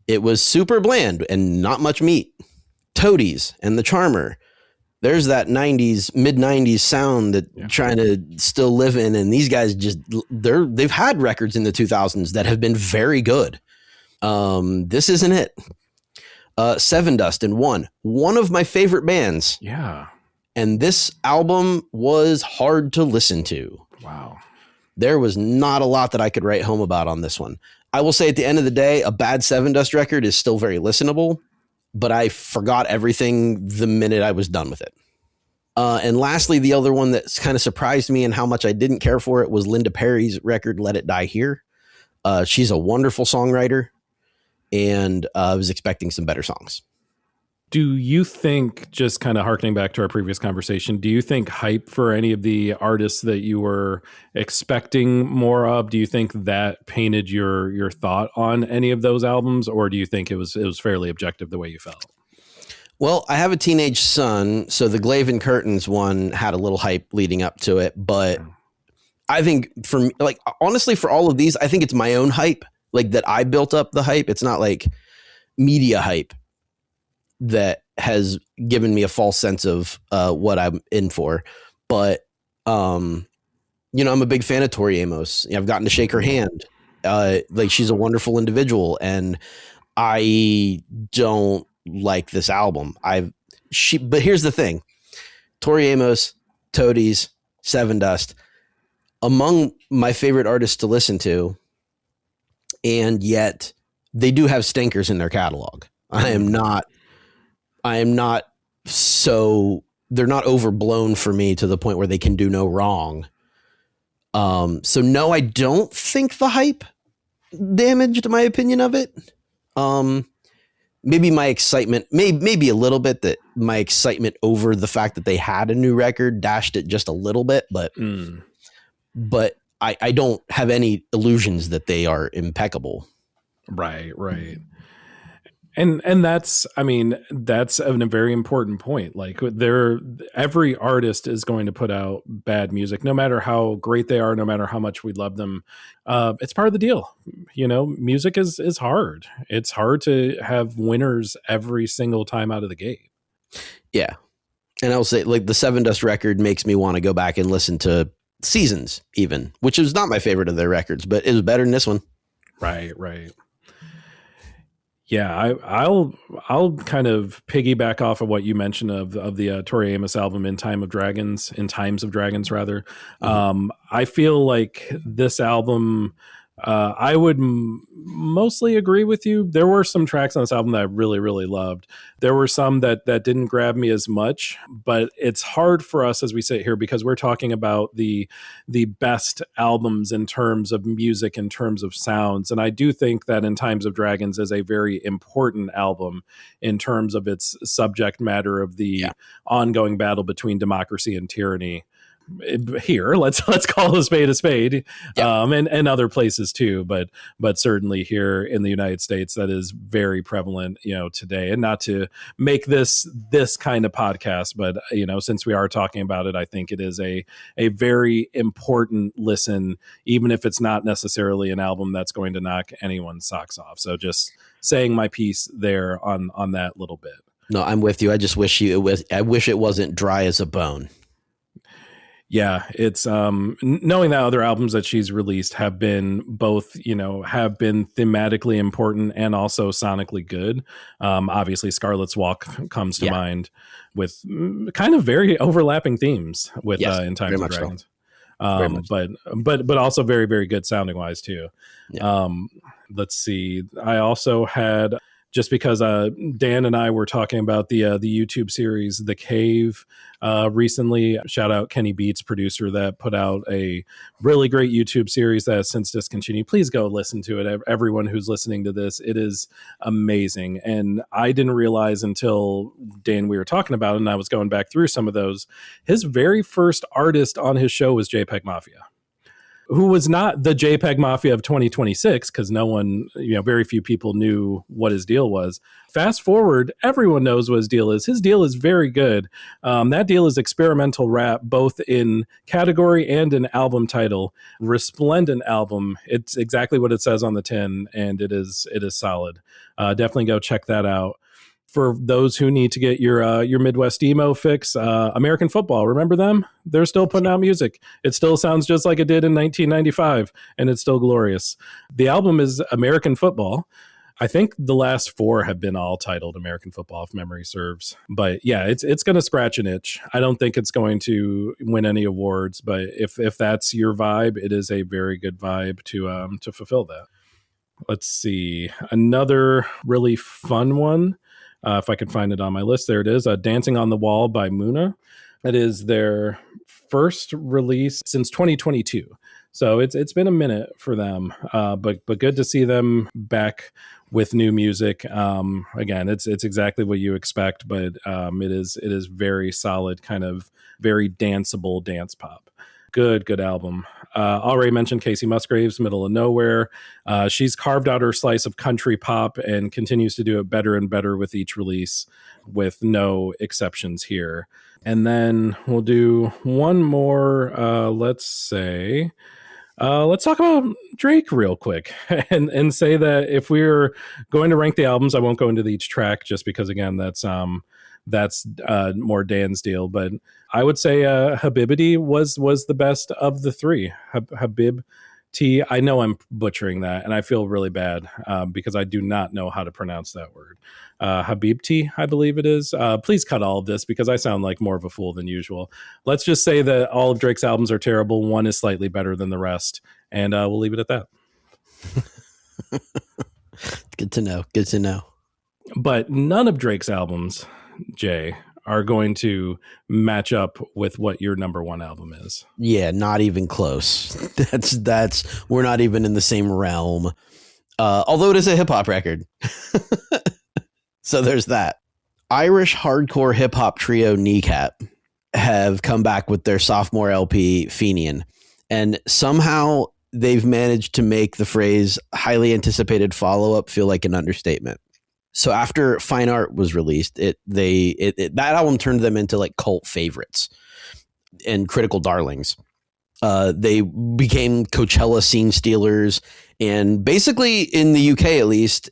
It was super bland and not much meat. Toadies and The Charmer. There's that mid-90s sound that trying to still live in, and these guys they've had records in the 2000s that have been very good. This isn't it. Seven Dust and one of my favorite bands. Yeah. And this album was hard to listen to. Wow. There was not a lot that I could write home about on this one. I will say at the end of the day, a bad Seven Dust record is still very listenable, but I forgot everything the minute I was done with it. And lastly, the other one that's kind of surprised me and how much I didn't care for it was Linda Perry's record, Let It Die Here. She's a wonderful songwriter, and I was expecting some better songs. Do you think, just kind of harkening back to our previous conversation, do you think hype for any of the artists that you were expecting more of, do you think that painted your thought on any of those albums, or do you think it was fairly objective the way you felt? Well, I have a teenage son, so the Glaive and Curtains one had a little hype leading up to it, but I think honestly, for all of these, I think it's my own hype, like that I built up the hype. It's not like media hype that has given me a false sense of what I'm in for. But, I'm a big fan of Tori Amos. I've gotten to shake her hand. She's a wonderful individual, and I don't like this album. But here's the thing. Tori Amos, Toadies, Seven Dust, among my favorite artists to listen to, and yet they do have stinkers in their catalog. I am not so, they're not overblown for me to the point where they can do no wrong. So no, I don't think the hype damaged my opinion of it. Maybe my excitement, maybe a little bit, that my excitement over the fact that they had a new record dashed it just a little bit, but I don't have any illusions that they are impeccable. Right. And that's a very important point. Like every artist is going to put out bad music, no matter how great they are, no matter how much we love them. It's part of the deal. Music is hard. It's hard to have winners every single time out of the gate. Yeah. And I'll say, like, the Seven Dust record makes me want to go back and listen to Seasons even, which is not my favorite of their records, but it was better than this one. Right. Yeah, I'll kind of piggyback off of what you mentioned of the Tori Amos album, In Times of Dragons rather. I feel like this album I would mostly agree with you. There were some tracks on this album that I really, really loved. There were some that didn't grab me as much, but it's hard for us as we sit here because we're talking about the best albums in terms of music, in terms of sounds. And I do think that In Times of Dragons is a very important album in terms of its subject matter of the ongoing battle between democracy and tyranny. Here, let's call a spade, and other places too, but certainly here in the United States, that is very prevalent, today. And not to make this kind of podcast, but since we are talking about it, I think it is a very important listen, even if it's not necessarily an album that's going to knock anyone's socks off. So just saying my piece there on that little bit. No, I'm with you. I just wish I wish it wasn't dry as a bone. Yeah, it's knowing that other albums that she's released have been both, have been thematically important and also sonically good. Obviously, Scarlet's Walk comes to mind with kind of very overlapping themes with In Times of Dragons. But also very, very good sounding wise too. Yeah. Let's see. I also had, just because Dan and I were talking about the YouTube series The Cave recently. Shout out Kenny Beats, producer, that put out a really great YouTube series that has since discontinued. Please go listen to it. Everyone who's listening to this, it is amazing. And I didn't realize until, Dan, we were talking about it, and I was going back through some of those, his very first artist on his show was JPEG Mafia, who was not the JPEG Mafia of 2026, because no one, very few people knew what his deal was. Fast forward, everyone knows what his deal is. His deal is very good. That deal is experimental rap, both in category and in album title. Resplendent album. It's exactly what it says on the tin, and it is solid. Definitely go check that out. For those who need to get your Midwest emo fix, American Football, remember them? They're still putting out music. It still sounds just like it did in 1995, and it's still glorious. The album is American Football. I think the last four have been all titled American Football, if memory serves. But yeah, it's going to scratch an itch. I don't think it's going to win any awards, but if that's your vibe, it is a very good vibe to fulfill that. Let's see. Another really fun one. If I can find it on my list, there it is. Dancing on the Wall by Muna. It is their first release since 2022. So it's been a minute for them, but good to see them back with new music. Again, it's exactly what you expect, but it is very solid, kind of very danceable dance pop. Good album. Already mentioned Casey Musgraves, Middle of Nowhere. She's carved out her slice of country pop and continues to do it better and better with each release, with no exceptions here. And then we'll do one more, let's talk about Drake real quick and say that if we're going to rank the albums, I won't go into each track just because, again, that's more Dan's deal, but I would say Habibity was the best of the three. Habib T. I know I'm butchering that, and I feel really bad because I do not know how to pronounce that word. Habib T, I believe it is. Please cut all of this because I sound like more of a fool than usual. Let's just say that all of Drake's albums are terrible. One is slightly better than the rest, and we'll leave it at that. Good to know. Good to know. But none of Drake's albums, Jay, are going to match up with what your number one album is. Yeah, not even close. That's we're not even in the same realm. Although it is a hip hop record. So there's that. Irish hardcore hip hop trio Kneecap have come back with their sophomore LP Fenian, and somehow they've managed to make the phrase highly anticipated follow-up feel like an understatement. So after Fine Art was released, that album turned them into like cult favorites and critical darlings. They became Coachella scene stealers, and basically in the UK at least,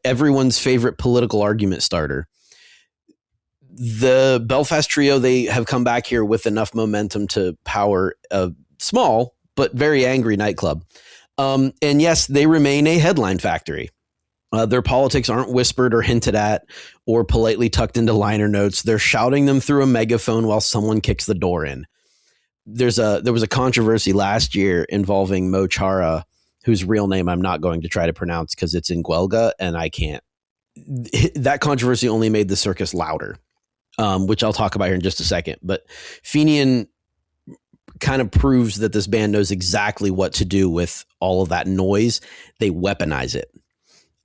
everyone's favorite political argument starter. The Belfast trio, they have come back here with enough momentum to power a small but very angry nightclub. And yes, they remain a headline factory. Their politics aren't whispered or hinted at or politely tucked into liner notes. They're shouting them through a megaphone while someone kicks the door in. There was a controversy last year involving Mo Chara, whose real name I'm not going to try to pronounce because it's in Guelga and I can't. That controversy only made the circus louder, which I'll talk about here in just a second. But Fenian kind of proves that this band knows exactly what to do with all of that noise. They weaponize it.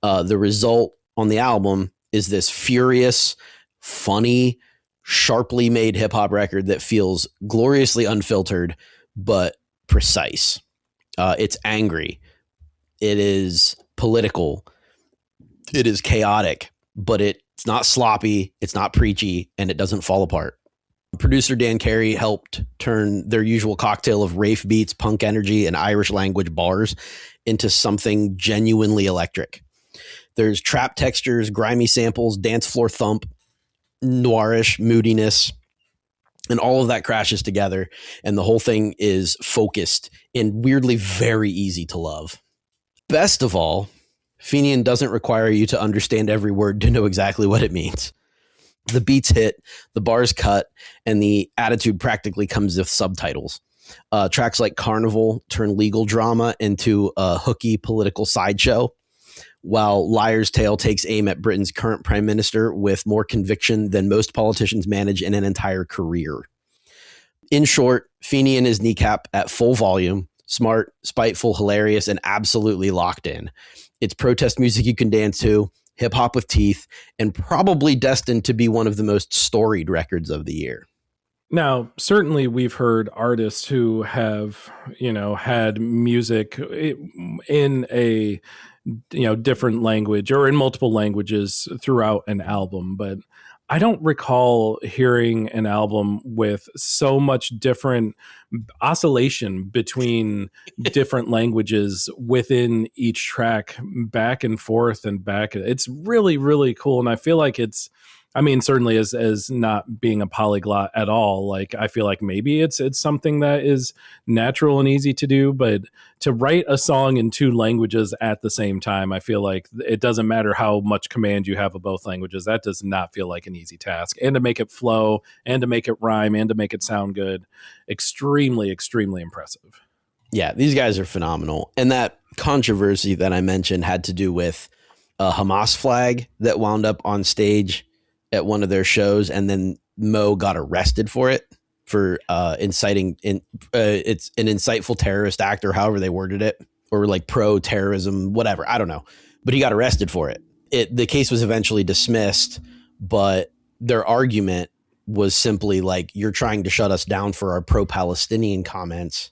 The result on the album is this furious, funny, sharply made hip hop record that feels gloriously unfiltered, but precise. It's angry. It is political. It is chaotic, but it's not sloppy. It's not preachy, and it doesn't fall apart. Producer Dan Carey helped turn their usual cocktail of rave beats, punk energy, and Irish language bars into something genuinely electric. There's trap textures, grimy samples, dance floor thump, noirish moodiness, and all of that crashes together, and the whole thing is focused and weirdly very easy to love. Best of all, Fenian doesn't require you to understand every word to know exactly what it means. The beats hit, the bars cut, and the attitude practically comes with subtitles. Tracks like Carnival turn legal drama into a hooky political sideshow, while Liar's Tale takes aim at Britain's current prime minister with more conviction than most politicians manage in an entire career. In short, Fenian is kneecap at full volume, smart, spiteful, hilarious, and absolutely locked in. It's protest music you can dance to, hip hop with teeth, and probably destined to be one of the most storied records of the year. Now, certainly we've heard artists who have, had music in a, different language or in multiple languages throughout an album, but I don't recall hearing an album with so much different oscillation between different languages within each track, back and forth and back. It's really, really cool. And I feel like certainly as not being a polyglot at all, like I feel like maybe it's something that is natural and easy to do, but to write a song in two languages at the same time, I feel like it doesn't matter how much command you have of both languages. That does not feel like an easy task. And to make it flow and to make it rhyme and to make it sound good, extremely, extremely impressive. Yeah, these guys are phenomenal. And that controversy that I mentioned had to do with a Hamas flag that wound up on stage at one of their shows, and then Mo got arrested for it, for inciting it's an insightful terrorist act, or however they worded it, or like pro-terrorism, whatever, I don't know, but he got arrested for it. The case was eventually dismissed, but their argument was simply like, you're trying to shut us down for our pro-Palestinian comments,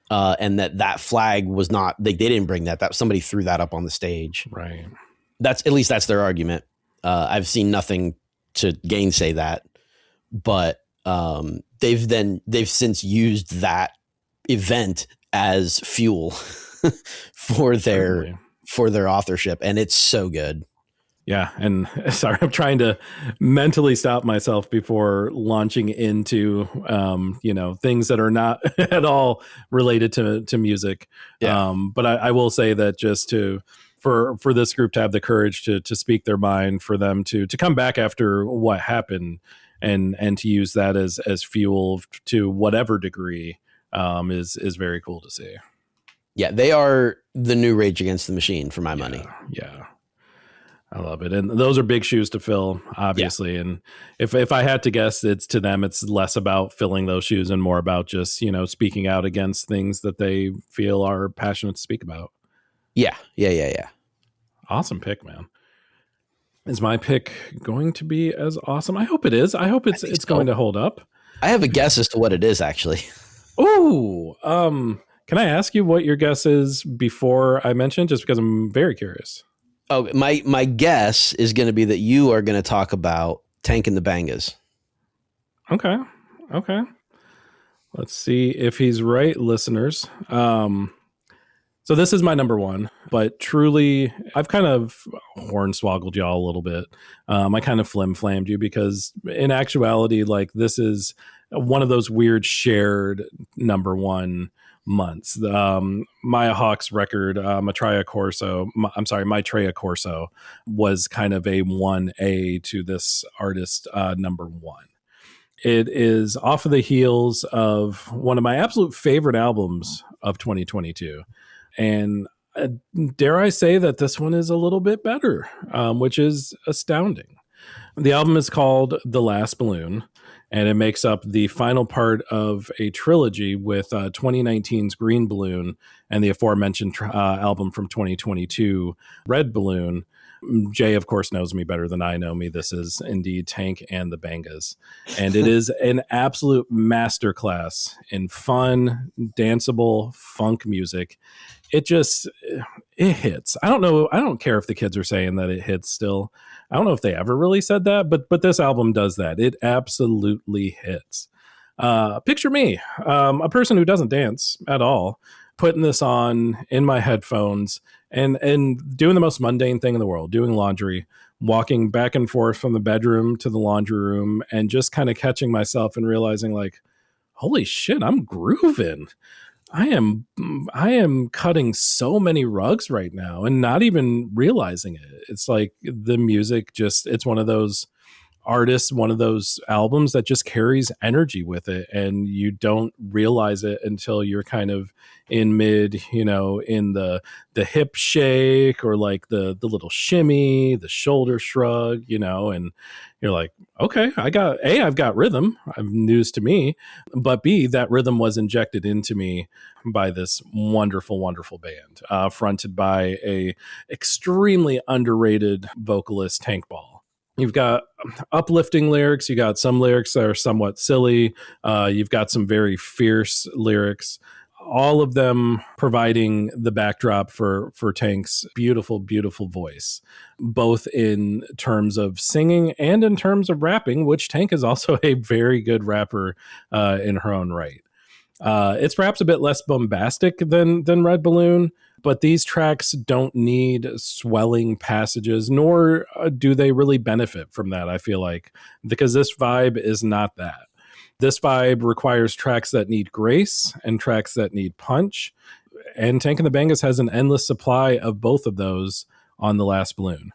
and that flag was not, they didn't bring that somebody threw that up on the stage. Right. That's their argument. I've seen nothing to gainsay that, but they've since used that event as fuel for their authorship, and it's so good. Yeah, and sorry, I'm trying to mentally stop myself before launching into things that are not at all related to music. Yeah. But I will say that just for this group to have the courage to speak their mind, for them to come back after what happened and to use that as fuel to whatever degree is very cool to see. Yeah, they are the new Rage Against the Machine for my money. Yeah. I love it. And those are big shoes to fill, obviously. Yeah. And if I had to guess, it's to them, it's less about filling those shoes and more about just, speaking out against things that they feel are passionate to speak about. Yeah. Awesome pick, man. Is my pick going to be as awesome? I hope it is. I hope it's going to hold up. I have a guess as to what it is, actually. Ooh. Can I ask you what your guess is before I mention, just because I'm very curious? Oh, my guess is going to be that you are going to talk about Tank and the Bangas. Okay. Let's see if he's right, listeners. So this is my number one, but truly, I've kind of hornswoggled y'all a little bit. I kind of flim-flammed you because in actuality, like, this is one of those weird shared number one months. Maya Hawke's record, Maitreya Corso was kind of a 1A to this artist, number one. It is off of the heels of one of my absolute favorite albums of 2022. And dare I say that this one is a little bit better, which is astounding. The album is called The Last Balloon, and it makes up the final part of a trilogy with 2019's Green Balloon and the aforementioned album from 2022, Red Balloon. Jay, of course, knows me better than I know me. This is indeed Tank and the Bangas. And it is an absolute masterclass in fun, danceable funk music. It hits. I don't know. I don't care if the kids are saying that it hits still. I don't know if they ever really said that, but this album does that. It absolutely hits. Picture me, a person who doesn't dance at all, putting this on in my headphones and doing the most mundane thing in the world, doing laundry, walking back and forth from the bedroom to the laundry room, and just kind of catching myself and realizing, like, holy shit, I'm grooving. I am cutting so many rugs right now and not even realizing it. It's like the music it's one of those artists, one of those albums that just carries energy with it, and you don't realize it until you're kind of in mid, in the hip shake or like the little shimmy, the shoulder shrug, and you're like, okay, I've got rhythm. News to me, but B, that rhythm was injected into me by this wonderful, wonderful band, fronted by a extremely underrated vocalist, Tank Ball. You've got uplifting lyrics. You got some lyrics that are somewhat silly. You've got some very fierce lyrics, all of them providing the backdrop for Tank's beautiful, beautiful voice, both in terms of singing and in terms of rapping, which Tank is also a very good rapper in her own right. It's perhaps a bit less bombastic than Red Balloon, but these tracks don't need swelling passages, nor do they really benefit from that, I feel like, because this vibe is not that. This vibe requires tracks that need grace and tracks that need punch, and Tank and the Bangas has an endless supply of both of those on The Last Balloon.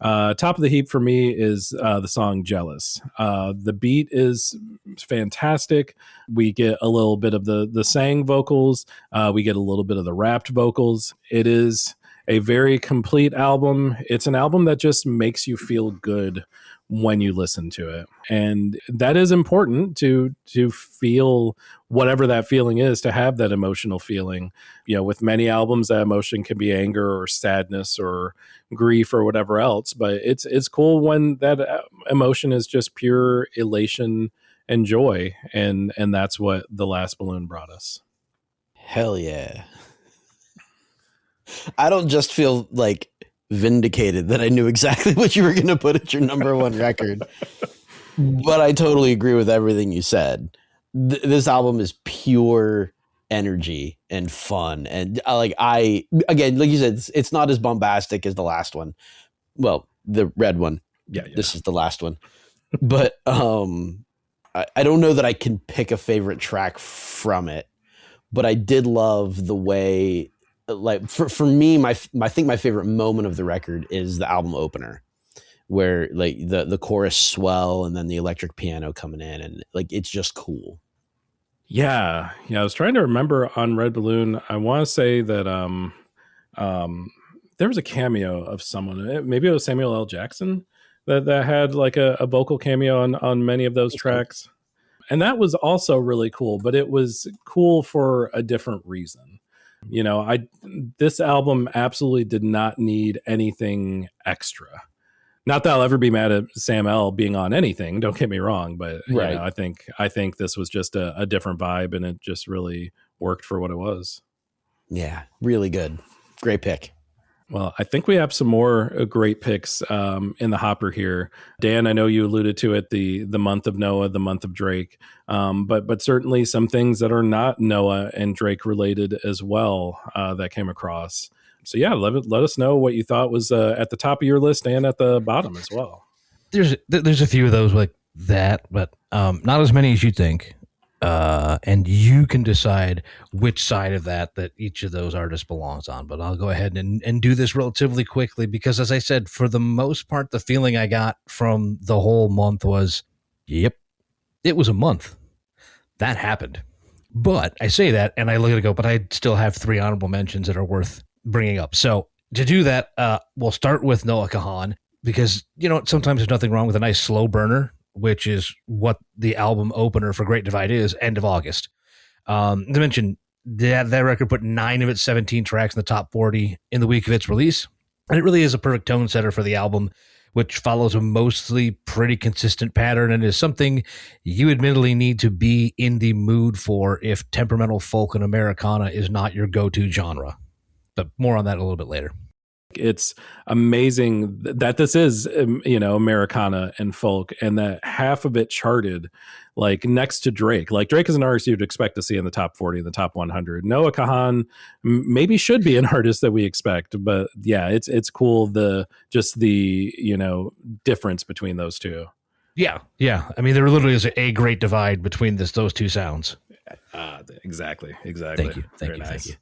Top of the heap for me is the song Jealous. The beat is fantastic. We get a little bit of the sang vocals. We get a little bit of the rapped vocals. It is a very complete album. It's an album that just makes you feel good when you listen to it. And that is important to feel whatever that feeling is, to have that emotional feeling. With many albums, that emotion can be anger or sadness or grief or whatever else. But it's cool when that emotion is just pure elation and joy. And that's what The Last Balloon brought us. Hell yeah. I don't just feel like vindicated that I knew exactly what you were going to put at your number one record, but I totally agree with everything you said. This album is pure energy and fun, and again, like you said, it's not as bombastic as the last one. Well, the red one. Yeah. This is the last one, but I don't know that I can pick a favorite track from it, but I did love the way. Like for me, I think my favorite moment of the record is the album opener, where like the chorus swell and then the electric piano coming in, and like it's just cool. Yeah. I was trying to remember on Red Balloon. I want to say that there was a cameo of someone. Maybe it was Samuel L. Jackson that had like a vocal cameo on many of those tracks, and that was also really cool. But it was cool for a different reason. This album absolutely did not need anything extra. Not that I'll ever be mad at Sam L being on anything, don't get me wrong, but right. I think this was just a different vibe, and it just really worked for what it was. Yeah, really good. Great pick. Well, I think we have some more great picks in the hopper here. Dan, I know you alluded to it, the month of Noah, the month of Drake, but certainly some things that are not Noah and Drake related as well that came across. So yeah, let us know what you thought was at the top of your list and at the bottom as well. There's a few of those like that, but not as many as you think. And you can decide which side of that each of those artists belongs on. But I'll go ahead and do this relatively quickly because, as I said, for the most part, the feeling I got from the whole month was, yep, it was a month. That happened. But I say that, and I look at it and go, but I still have 3 honorable mentions that are worth bringing up. So to do that, we'll start with Noah Kahan because, sometimes there's nothing wrong with a nice slow burner, which is what the album opener for Great Divide is, end of August. As I mentioned, that record put 9 of its 17 tracks in the top 40 in the week of its release. And it really is a perfect tone setter for the album, which follows a mostly pretty consistent pattern and is something you admittedly need to be in the mood for if temperamental folk and Americana is not your go-to genre. But more on that a little bit later. It's amazing that this is, Americana and folk, and that half of it charted like next to Drake. Like Drake is an artist you'd expect to see in the top 40, the top 100. Noah Kahan maybe should be an artist that we expect, but yeah, it's cool. The difference between those two. Yeah. I mean, there literally is a great divide between those two sounds. Exactly. Thank you. Nice. Thank you.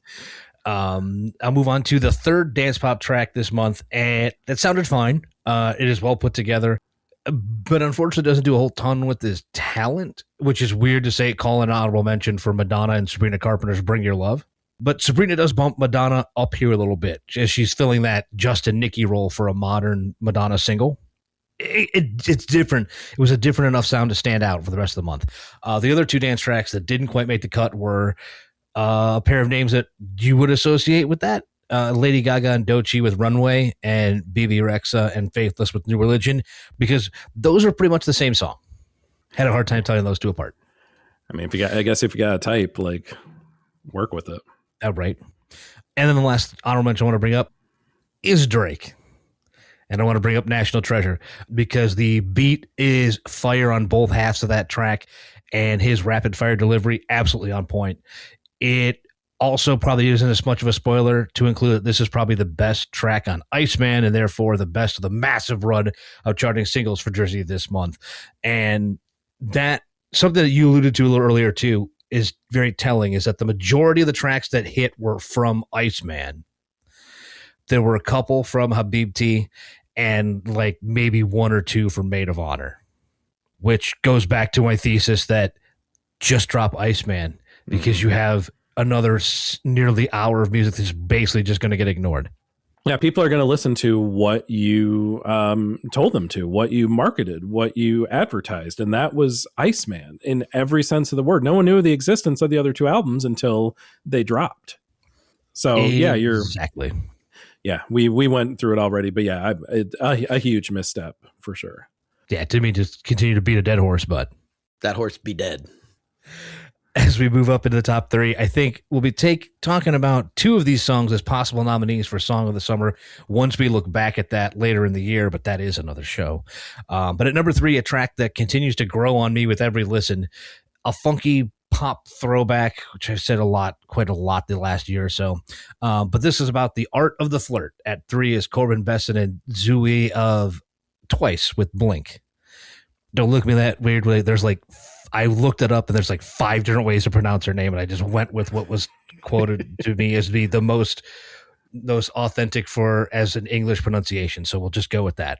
I'll move on to the third dance pop track this month, and that sounded fine. It is well put together, but unfortunately doesn't do a whole ton with his talent, which is weird to say, call an honorable mention for Madonna and Sabrina Carpenter's Bring Your Love. But Sabrina does bump Madonna up here a little bit as she's filling that Justin Nicki role for a modern Madonna single. It's different. It was a different enough sound to stand out for the rest of the month. The other two dance tracks that didn't quite make the cut were a pair of names that you would associate with that. Lady Gaga and Doechii with Runway, and Bebe Rexha and Faithless with New Religion, because those are pretty much the same song. Had a hard time telling those two apart. I mean, if you got a type, like, work with it. Right. And then the last honorable mention I want to bring up is Drake. And I want to bring up National Treasure because the beat is fire on both halves of that track, and his rapid fire delivery absolutely on point. It also probably isn't as much of a spoiler to include that this is probably the best track on Iceman, and therefore the best of the massive run of charting singles for Jersey this month. And that, something that you alluded to a little earlier too, is very telling, is that the majority of the tracks that hit were from Iceman. There were a couple from Habibti and like maybe one or two from Maid of Honor, which goes back to my thesis that just drop Iceman, because you have another nearly hour of music that's basically just going to get ignored. Yeah, people are going to listen to what you told them to, what you marketed, what you advertised. And that was Iceman in every sense of the word. No one knew the existence of the other two albums until they dropped. So, Exactly. Yeah, we went through it already. But yeah, a huge misstep for sure. Yeah, to me, just continue to beat a dead horse, but that horse be dead. As we move up into the top 3, I think we'll be talking about 2 of these songs as possible nominees for Song of the Summer once we look back at that later in the year, but that is another show. But at number 3, a track that continues to grow on me with every listen, a funky pop throwback, which I've said quite a lot the last year or so. But this is about the art of the flirt. At 3 is Corbin Besson and Zooey of Twice with Blink. Don't look at me that weird way. I looked it up and there's like 5 different ways to pronounce her name, and I just went with what was quoted to me as the most authentic as an English pronunciation. So we'll just go with that.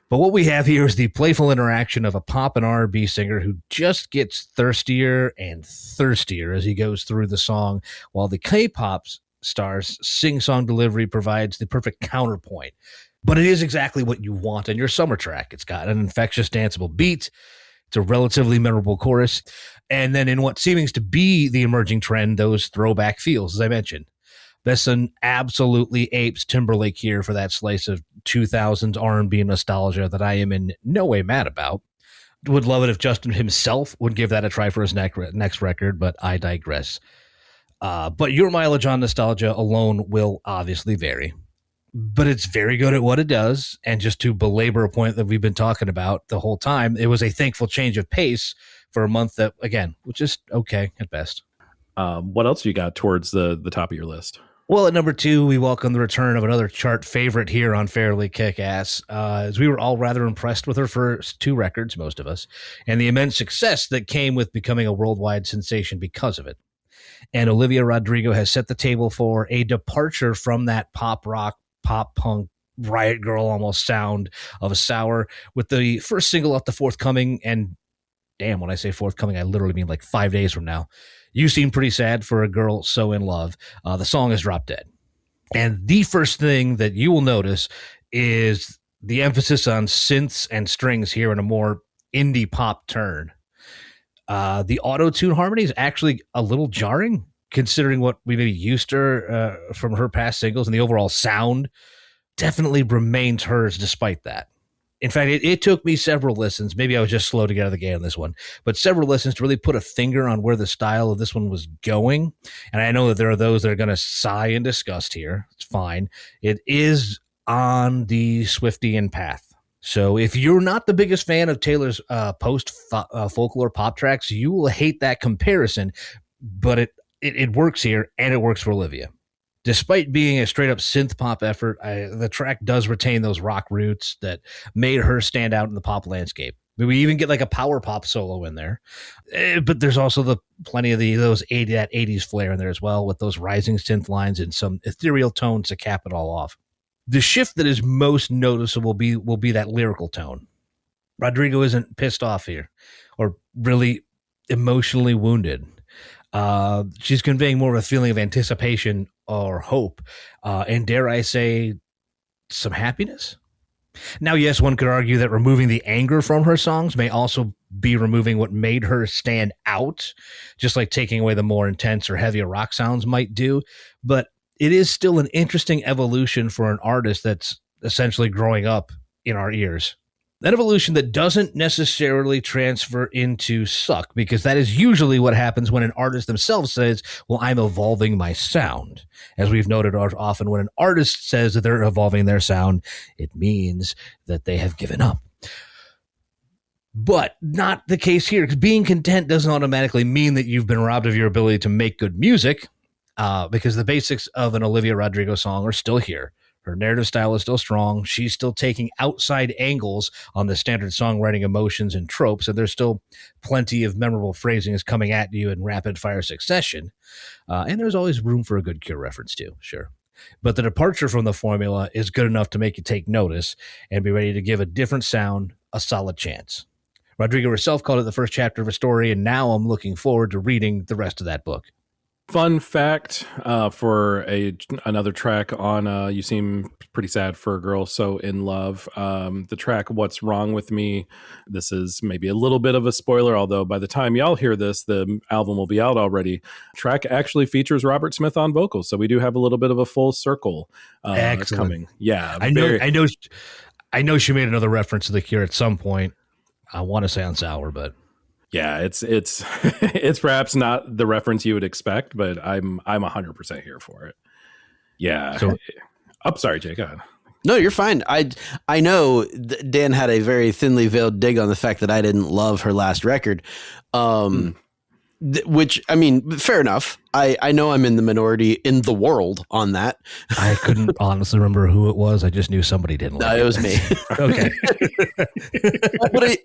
But what we have here is the playful interaction of a pop and R&B singer who just gets thirstier and thirstier as he goes through the song, while the K-pop star's sing-song delivery provides the perfect counterpoint. But it is exactly what you want in your summer track. It's got an infectious, danceable beat. It's a relatively memorable chorus. And then in what seems to be the emerging trend, those throwback feels, as I mentioned. Besson absolutely apes Timberlake here for that slice of 2000s R&B nostalgia that I am in no way mad about. Would love it if Justin himself would give that a try for his next record, but I digress. But your mileage on nostalgia alone will obviously vary. But it's very good at what it does. And just to belabor a point that we've been talking about the whole time, it was a thankful change of pace for a month that, again, was just okay at best. What else you got towards the top of your list? Well, at number 2, we welcome the return of another chart favorite here on Fairly KickAss, as we were all rather impressed with her first 2 records, most of us, and the immense success that came with becoming a worldwide sensation because of it. And Olivia Rodrigo has set the table for a departure from that pop rock, pop punk, Riot Girl almost sound of a Sour, with the first single off the forthcoming, and damn, when I say forthcoming, I literally mean like 5 days from now, You Seem Pretty Sad for a Girl So in Love. The song is Drop Dead. And the first thing that you will notice is the emphasis on synths and strings here in a more indie pop turn. The auto-tune harmony is actually a little jarring, considering what we maybe used to her from her past singles, and the overall sound definitely remains hers despite that. In fact, it took me several listens. Maybe I was just slow to get out of the gate on this one, but several listens to really put a finger on where the style of this one was going. And I know that there are those that are going to sigh in disgust here. It's fine. It is on the Swiftian path. So if you're not the biggest fan of Taylor's post-folklore pop tracks, you will hate that comparison, but it works here, and it works for Olivia. Despite being a straight-up synth pop effort, the track does retain those rock roots that made her stand out in the pop landscape. We even get like a power pop solo in there, but there's also plenty of that 80s flair in there as well, with those rising synth lines and some ethereal tones to cap it all off. The shift that is most noticeable will be that lyrical tone. Rodrigo isn't pissed off here or really emotionally wounded. She's conveying more of a feeling of anticipation or hope, and dare I say, some happiness. Now, yes, one could argue that removing the anger from her songs may also be removing what made her stand out, just like taking away the more intense or heavier rock sounds might do. But it is still an interesting evolution for an artist that's essentially growing up in our ears. An evolution that doesn't necessarily transfer into suck, because that is usually what happens when an artist themselves says, well, I'm evolving my sound. As we've noted often, when an artist says that they're evolving their sound, it means that they have given up. But not the case here, because being content doesn't automatically mean that you've been robbed of your ability to make good music, because the basics of an Olivia Rodrigo song are still here. Her narrative style is still strong. She's still taking outside angles on the standard songwriting emotions and tropes, and there's still plenty of memorable phrasings coming at you in rapid fire succession. And there's always room for a good Cure reference too, sure. But the departure from the formula is good enough to make you take notice and be ready to give a different sound a solid chance. Rodrigo herself called it the first chapter of a story, and now I'm looking forward to reading the rest of that book. Fun fact for another track on You Seem Pretty Sad for a Girl So In Love. The track What's Wrong With Me. This is maybe a little bit of a spoiler, although by the time y'all hear this, the album will be out already. Track actually features Robert Smith on vocals, so we do have a little bit of a full circle coming. Yeah, I know she made another reference to The Cure at some point. I want to say on Sour, but... Yeah, it's it's perhaps not the reference you would expect, but I'm 100% here for it. Yeah. So, sorry, Jake. Go ahead. No, you're fine. I know Dan had a very thinly veiled dig on the fact that I didn't love her last record, which, I mean, fair enough. I know I'm in the minority in the world on that. I couldn't honestly remember who it was. I just knew somebody didn't like it. It was me. Okay. But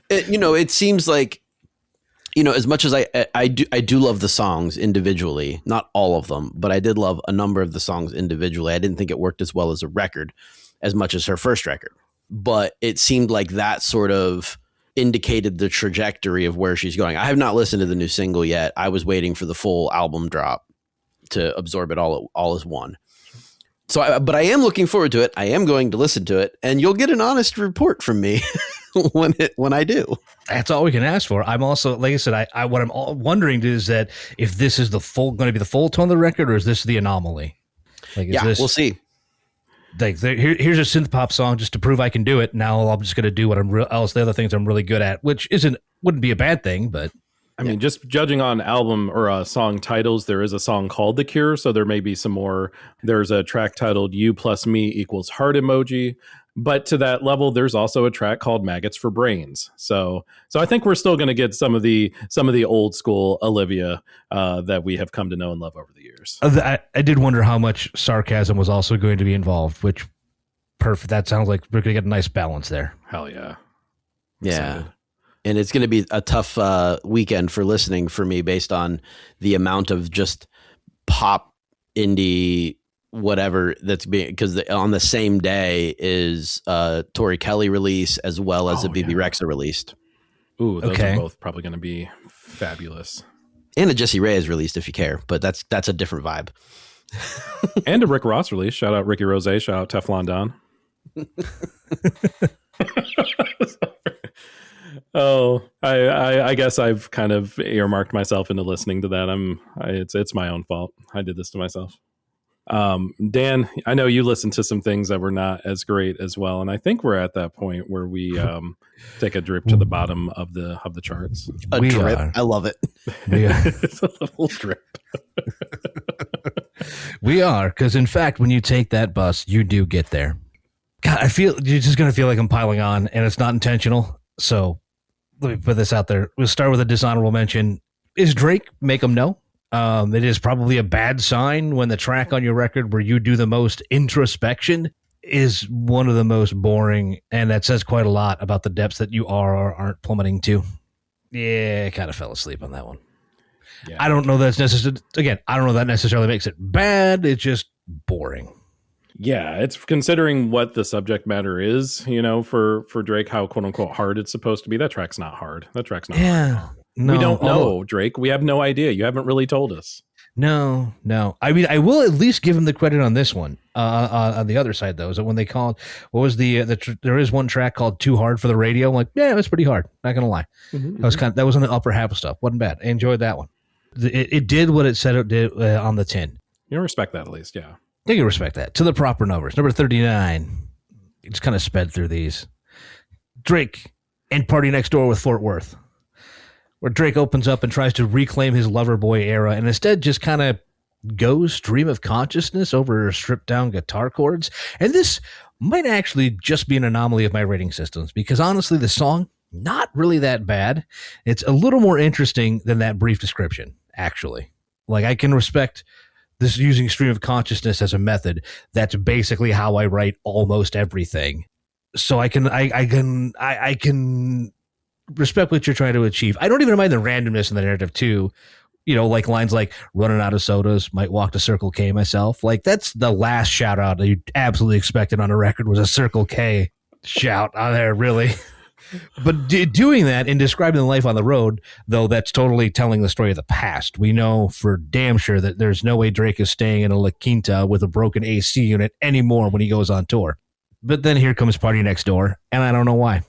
it seems like, as much as I do love the songs individually, not all of them, but I did love a number of the songs individually. I didn't think it worked as well as a record, as much as her first record, but it seemed like that sort of indicated the trajectory of where she's going. I have not listened to the new single yet. I was waiting for the full album drop to absorb it all as one. But I am looking forward to it. I am going to listen to it, and you'll get an honest report from me when I do. That's all we can ask for. I'm also, like I said, what I'm wondering is that if this is going to be the full tone of the record, or is this the anomaly? We'll see. Like, here's a synth pop song just to prove I can do it. Now I'm just going to do what the other things I'm really good at, which wouldn't be a bad thing, but. I mean, just judging on album or song titles, there is a song called The Cure, so there may be some more. There's a track titled You Plus Me Equals Heart Emoji. But to that level, there's also a track called Maggots for Brains. So I think we're still going to get some of the old school Olivia that we have come to know and love over the years. I did wonder how much sarcasm was also going to be involved, which perfect. That sounds like we're going to get a nice balance there. Hell yeah. Yeah. And it's going to be a tough weekend for listening for me based on the amount of just pop, indie, whatever that's being, because on the same day is Tori Kelly release as well as a BB Rexa released. Ooh, those are both probably going to be fabulous. And a Jessie Reyez released if you care, but that's a different vibe. And a Rick Ross release. Shout out Ricky Rose. Shout out Teflon Don. Oh, I guess I've kind of earmarked myself into listening to that. It's my own fault. I did this to myself. Dan, I know you listened to some things that were not as great as well, and I think we're at that point where we take a drip to the bottom of the charts. A drip. I love it. It's a little drip. We are, because in fact, when you take that bus, you do get there. God, I feel you're just going to feel like I'm piling on, and it's not intentional. So let me put this out there. We'll start with a dishonorable mention. Is Drake Make 'Em Know? It is probably a bad sign when the track on your record where you do the most introspection is one of the most boring, and that says quite a lot about the depths that you are or aren't plummeting to. Yeah, I kind of fell asleep on that one. Yeah. I don't know that's necessary. Again, I don't know that necessarily makes it bad. It's just boring. Yeah, it's considering what the subject matter is, for Drake, how quote unquote hard it's supposed to be. That track's not hard. Hard. No, we don't know, Drake. We have no idea. You haven't really told us. No. I mean, I will at least give him the credit on this one. On the other side, though, is that when they called, what was there is one track called "Too Hard for the Radio." I'm like, yeah, it was pretty hard. Not gonna lie. Mm-hmm. That was on the upper half of stuff. Wasn't bad. I enjoyed that one. It did what it said it did on the tin. You respect that at least, yeah. I think you respect that. To the proper numbers. Number 39. You just kind of sped through these. Drake and Party Next Door with Fort Worth, where Drake opens up and tries to reclaim his Loverboy era and instead just kind of goes stream of consciousness over stripped down guitar chords. And this might actually just be an anomaly of my rating systems, because honestly, the song, not really that bad. It's a little more interesting than that brief description, actually. Like, I can respect this using stream of consciousness as a method. That's basically how I write almost everything. So I can respect what you're trying to achieve. I don't even mind the randomness in the narrative too. Like lines like "running out of sodas, might walk to Circle K myself." Like, that's the last shout out that you absolutely expected on a record was a Circle K shout on there, really. But doing that and describing the life on the road, though, that's totally telling the story of the past. We know for damn sure that there's no way Drake is staying in a La Quinta with a broken AC unit anymore when he goes on tour. But then here comes Party Next Door, and I don't know why.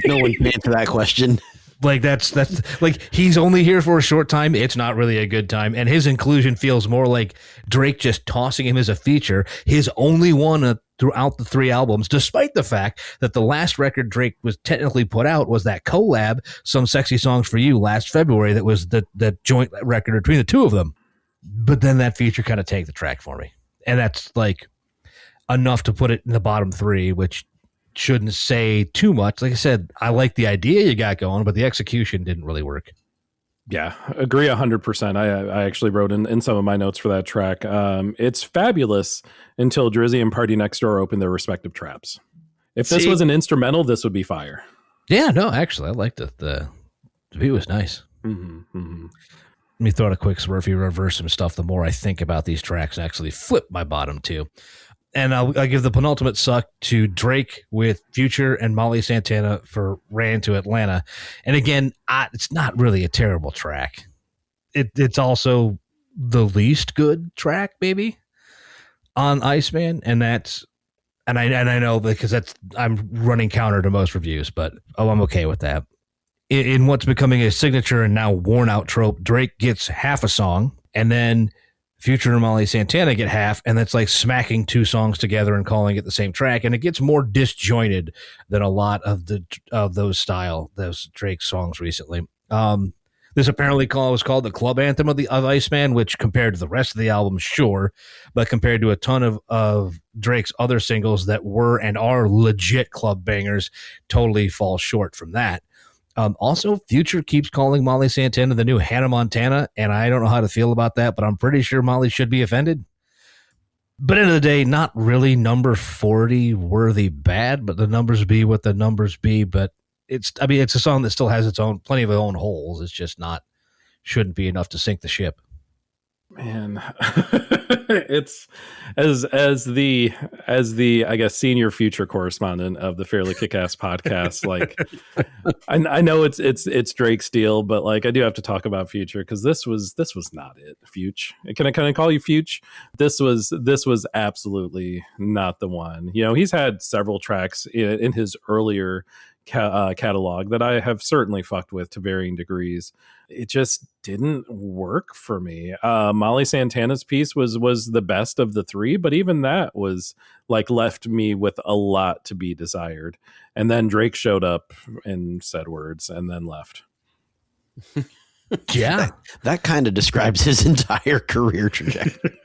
No one can answer that question. Like, that's like, he's only here for a short time. It's not really a good time. And his inclusion feels more like Drake just tossing him as a feature, his only one throughout the 3 albums, despite the fact that the last record Drake was technically put out was that collab, Some Sexy Songs for You, last February. That was the joint record between the two of them. But then that feature kind of tanked the track for me. And that's like enough to put it in the bottom 3, which shouldn't say too much. Like I said, I like the idea you got going, but the execution didn't really work. Yeah, agree 100%. I actually wrote in some of my notes for that track. It's fabulous until Drizzy and Party Next Door open their respective traps. If this was an instrumental, this would be fire. Yeah, no, actually, I liked it. The beat was nice. Mm-hmm, mm-hmm. Let me throw out a quick Smurfy reverse some stuff. The more I think about these tracks, and actually flip my bottom 2. And I'll give the penultimate suck to Drake with Future and Molly Santana for Ran to Atlanta. And again, it's not really a terrible track. It's also the least good track, maybe, on Iceman. And I know because I'm running counter to most reviews, but I'm okay with that. In what's becoming a signature and now worn out trope, Drake gets half a song, and then Future and Molly Santana get half, and that's like smacking 2 songs together and calling it the same track, and it gets more disjointed than a lot of those Drake songs recently. This apparently was called the club anthem of Iceman, which compared to the rest of the album, sure, but compared to a ton of Drake's other singles that were and are legit club bangers, totally falls short from that. Also, Future keeps calling Molly Santana the new Hannah Montana, and I don't know how to feel about that, but I'm pretty sure Molly should be offended. But end of the day, not really number 40 worthy bad, but the numbers be what the numbers be. But it's a song that still has plenty of its own holes. It's just shouldn't be enough to sink the ship. Man, it's as the I guess senior future correspondent of the Fairly KickAss podcast. Like, I know it's Drake's deal, but like I do have to talk about Future because this was not it. Future, can I call you Future? This was absolutely not the one. You know, he's had several tracks in his earlier catalog that I have certainly fucked with to varying degrees. It just didn't work for me. Molly Santana's piece was the best of the three, but even that was like left me with a lot to be desired. And then Drake showed up and said words and then left. Yeah. That kind of describes his entire career trajectory.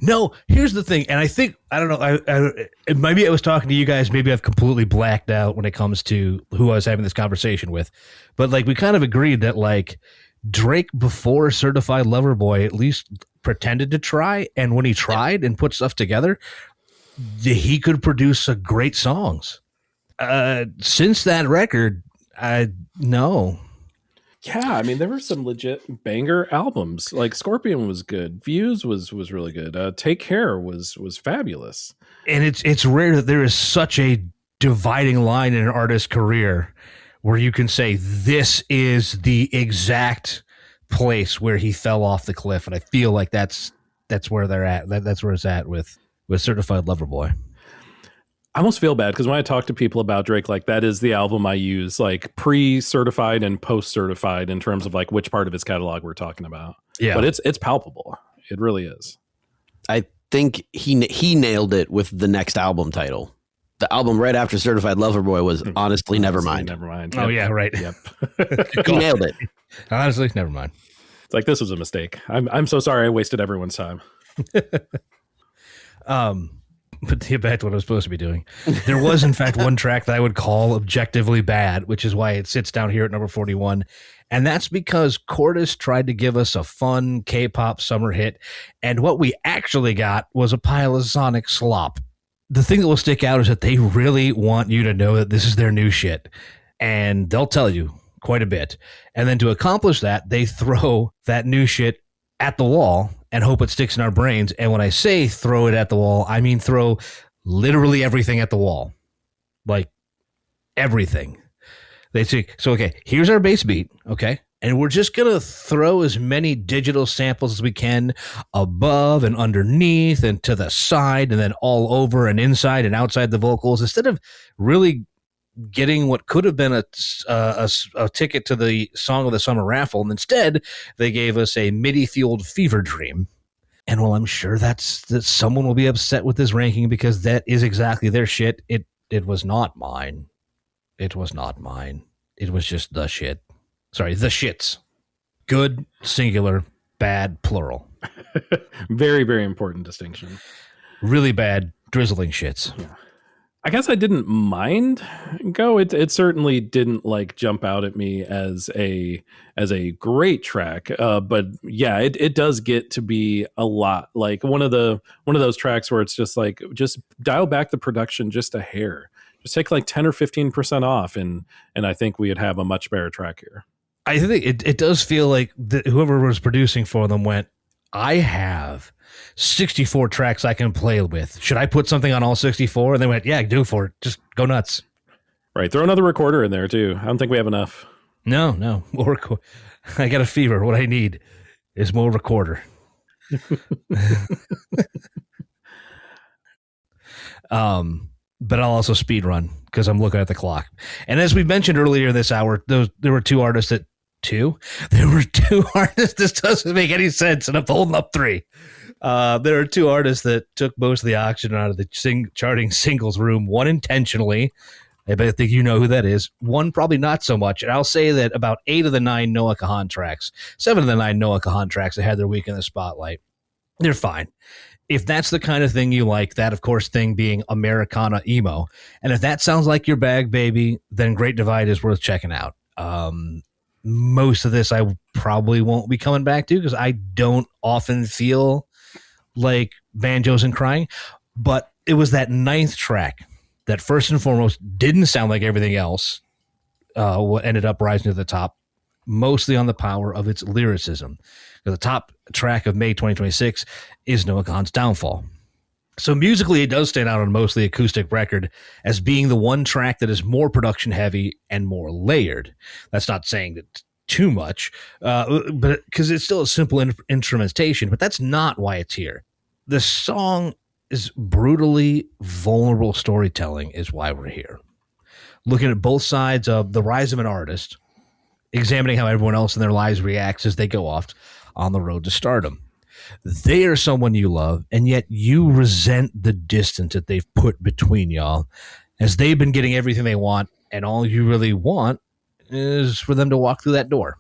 No, here's the thing, and I think I don't know. Maybe I was talking to you guys. Maybe I've completely blacked out when it comes to who I was having this conversation with. But like, we kind of agreed that like Drake before Certified Lover Boy at least pretended to try, and when he tried and put stuff together, he could produce great songs. Since that record, no. Yeah, I mean, there were some legit banger albums. Like Scorpion was good. Views was really good. Take Care was fabulous. And it's rare that there is such a dividing line in an artist's career where you can say this is the exact place where he fell off the cliff. And I feel like that's where they're at. That's where it's at with Certified Lover Boy. I almost feel bad because when I talk to people about Drake, like that is the album I use, like pre-certified and post-certified in terms of like which part of his catalog we're talking about. Yeah, but it's palpable. It really is. I think he nailed it with the next album title. The album right after Certified Lover Boy was Honestly Nevermind. Nevermind. Oh yeah, right. Yep. He nailed it. Honestly, never mind. It's like, this was a mistake. I'm so sorry I wasted everyone's time. But to get back to what I was supposed to be doing, there was in fact one track that I would call objectively bad, which is why it sits down here at number 41. And that's because Cordes tried to give us a fun K-pop summer hit, and what we actually got was a pile of sonic slop. The thing that will stick out is that they really want you to know that this is their new shit, and they'll tell you quite a bit. And then to accomplish that, they throw that new shit at the wall and hope it sticks in our brains. And when I say throw it at the wall, I mean throw literally everything at the wall. Like everything. They say, so, okay, here's our bass beat, okay? And we're just going to throw as many digital samples as we can above and underneath and to the side and then all over and inside and outside the vocals, instead of really getting what could have been a ticket to the Song of the Summer raffle. And instead, they gave us a MIDI-fueled fever dream. And while I'm sure that someone will be upset with this ranking because that is exactly their shit, it was not mine. It was not mine. It was just the shit. Sorry, the shits. Good, singular, bad, plural. Very, very important distinction. Really bad, drizzling shits. Yeah. I guess I didn't mind Go. It certainly didn't like jump out at me as a great track. But yeah, it does get to be a lot like one of those tracks where it's just like, just dial back the production just a hair. Just take like 10 or 15% off, and I think we'd have a much better track here. I think it does feel like whoever was producing for them went, I have 64 tracks I can play with. Should I put something on all 64? And they went, yeah, do for it. Just go nuts. Right. Throw another recorder in there too. I don't think we have enough. No. More I got a fever. What I need is more recorder. But I'll also speed run because I'm looking at the clock. And as we mentioned earlier this hour, there were two artists that this doesn't make any sense, and I'm holding up three. There are two artists that took most of the oxygen out of the charting singles room, one intentionally. I think you know who that is. One probably not so much. And I'll say that about 8 of the 9 Noah Kahan tracks, 7 of the 9 Noah Kahan tracks that had their week in the spotlight, they're fine. If that's the kind of thing you like, that, of course, thing being Americana emo. And if that sounds like your bag, baby, then Great Divide is worth checking out. Most of this I probably won't be coming back to because I don't often feel like banjos and crying. But it was that 9th track that first and foremost didn't sound like everything else. What ended up rising to the top. mostly on the power of its lyricism. The top track of May 2026 is Noah Kahan's Downfall. So musically, it does stand out on a mostly acoustic record as being the one track that is more production heavy and more layered. That's not saying that too much, but because it's still a simple instrumentation, but that's not why it's here. The song is brutally vulnerable storytelling is why we're here. Looking at both sides of the rise of an artist, examining how everyone else in their lives reacts as they go off on the road to stardom. They are someone you love, and yet you resent the distance that they've put between y'all as they've been getting everything they want, and all you really want is for them to walk through that door.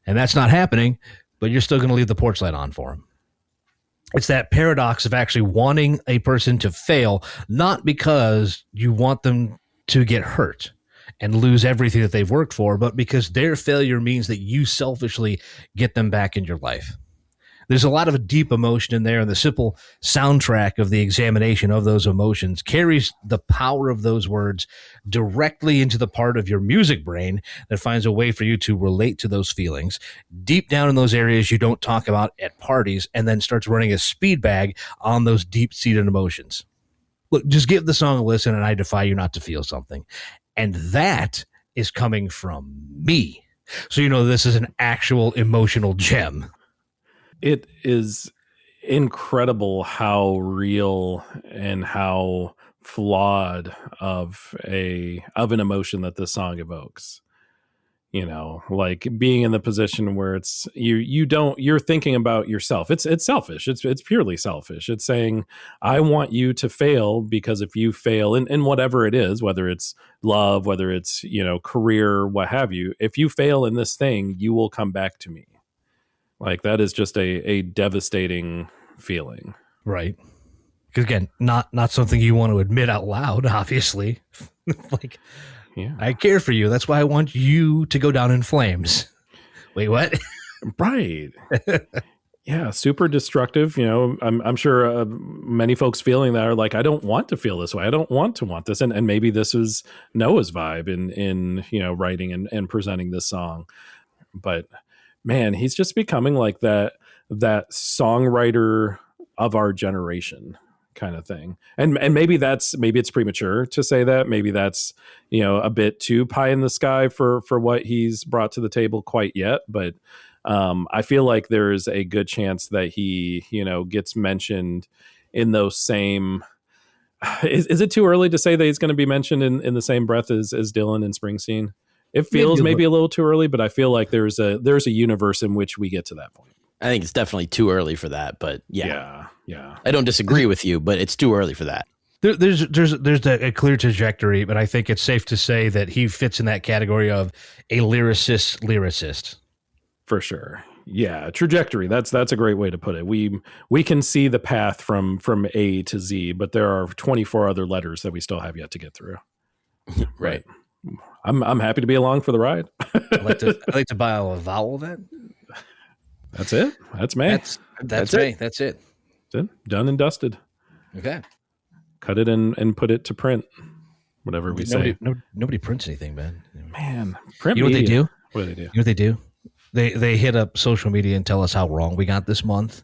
And that's not happening, but you're still going to leave the porch light on for them. It's that paradox of actually wanting a person to fail, not because you want them to get hurt and lose everything that they've worked for, but because their failure means that you selfishly get them back in your life. There's a lot of a deep emotion in there, and the simple soundtrack of the examination of those emotions carries the power of those words directly into the part of your music brain that finds a way for you to relate to those feelings deep down in those areas you don't talk about at parties, and then starts running a speed bag on those deep-seated emotions. Look, just give the song a listen, and I defy you not to feel something. And that is coming from me. So you know this is an actual emotional gem. It is incredible how real and how flawed of an emotion that this song evokes. You know, like being in the position where it's you're thinking about yourself. It's selfish. It's purely selfish. It's saying, I want you to fail, because if you fail in whatever it is, whether it's love, whether it's, career, what have you, if you fail in this thing, you will come back to me. Like, that is just a devastating feeling. Right. Because again, not something you want to admit out loud, obviously. Like, yeah, I care for you. That's why I want you to go down in flames. Wait, what? Right. Yeah, super destructive. I'm sure many folks feeling that are like, I don't want to feel this way. I don't want to want this. And maybe this is Noah's vibe in writing and presenting this song. But man, he's just becoming like that songwriter of our generation kind of thing. And maybe it's premature to say that. Maybe that's, a bit too pie in the sky for what he's brought to the table quite yet. But I feel like there's a good chance that he, gets mentioned in those same. Is it too early to say that he's going to be mentioned in the same breath as Dylan and Springsteen? It feels maybe a little too early, but I feel like there's a universe in which we get to that point. I think it's definitely too early for that, but yeah. I don't disagree with you, but it's too early for that. There's a clear trajectory, but I think it's safe to say that he fits in that category of a lyricist. For sure. Yeah, trajectory. That's a great way to put it. We can see the path from A to Z, but there are 24 other letters that we still have yet to get through. Right. I'm happy to be along for the ride. I'd like to buy a vowel then. That's it. That's me. That's me. That's it. Done and dusted. Okay. Cut it and put it to print. Whatever we say. Nobody prints anything, man. Man, print. You know what they do? What do they do? You know what they do? They hit up social media and tell us how wrong we got this month,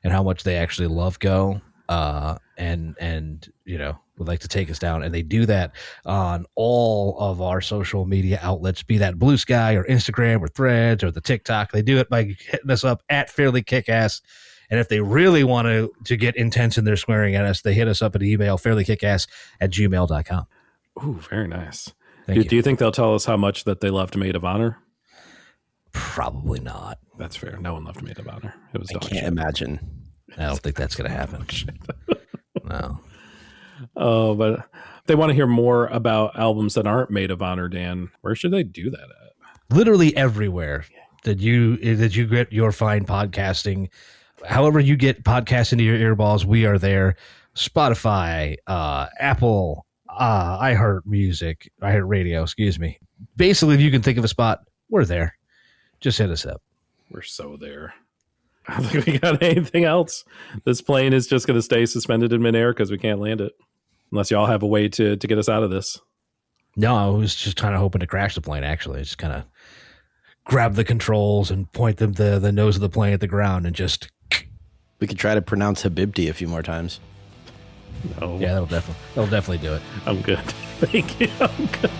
and how much they actually love Go, and would like to take us down. And they do that on all of our social media outlets, be that Blue Sky or Instagram or Threads or the TikTok. They do it by hitting us up at Fairly KickAss. And if they really want to get intense in their swearing at us, they hit us up at email, fairlykickass@gmail.com. Ooh, very nice. Do you think they'll tell us how much that they loved Maid of Honor? Probably not. That's fair. No one loved Maid of Honor. It was. I can't imagine. I don't think that's going to happen. No. Oh, but they want to hear more about albums that aren't Maid of Honor, Dan. Where should they do that at? Literally everywhere that you get your fine podcasting. However you get podcasts into your earballs, we are there. Spotify, Apple, iHeartRadio, excuse me. Basically, if you can think of a spot, we're there. Just hit us up. We're so there. I don't think we got anything else. This plane is just going to stay suspended in midair because we can't land it. Unless y'all have a way to get us out of this. No, I was just kind of hoping to crash the plane, actually. Just kind of grab the controls and point them to the nose of the plane at the ground and just. We could try to pronounce Habibti a few more times. No. Yeah, that'll definitely do it. I'm good. Thank you. I'm good.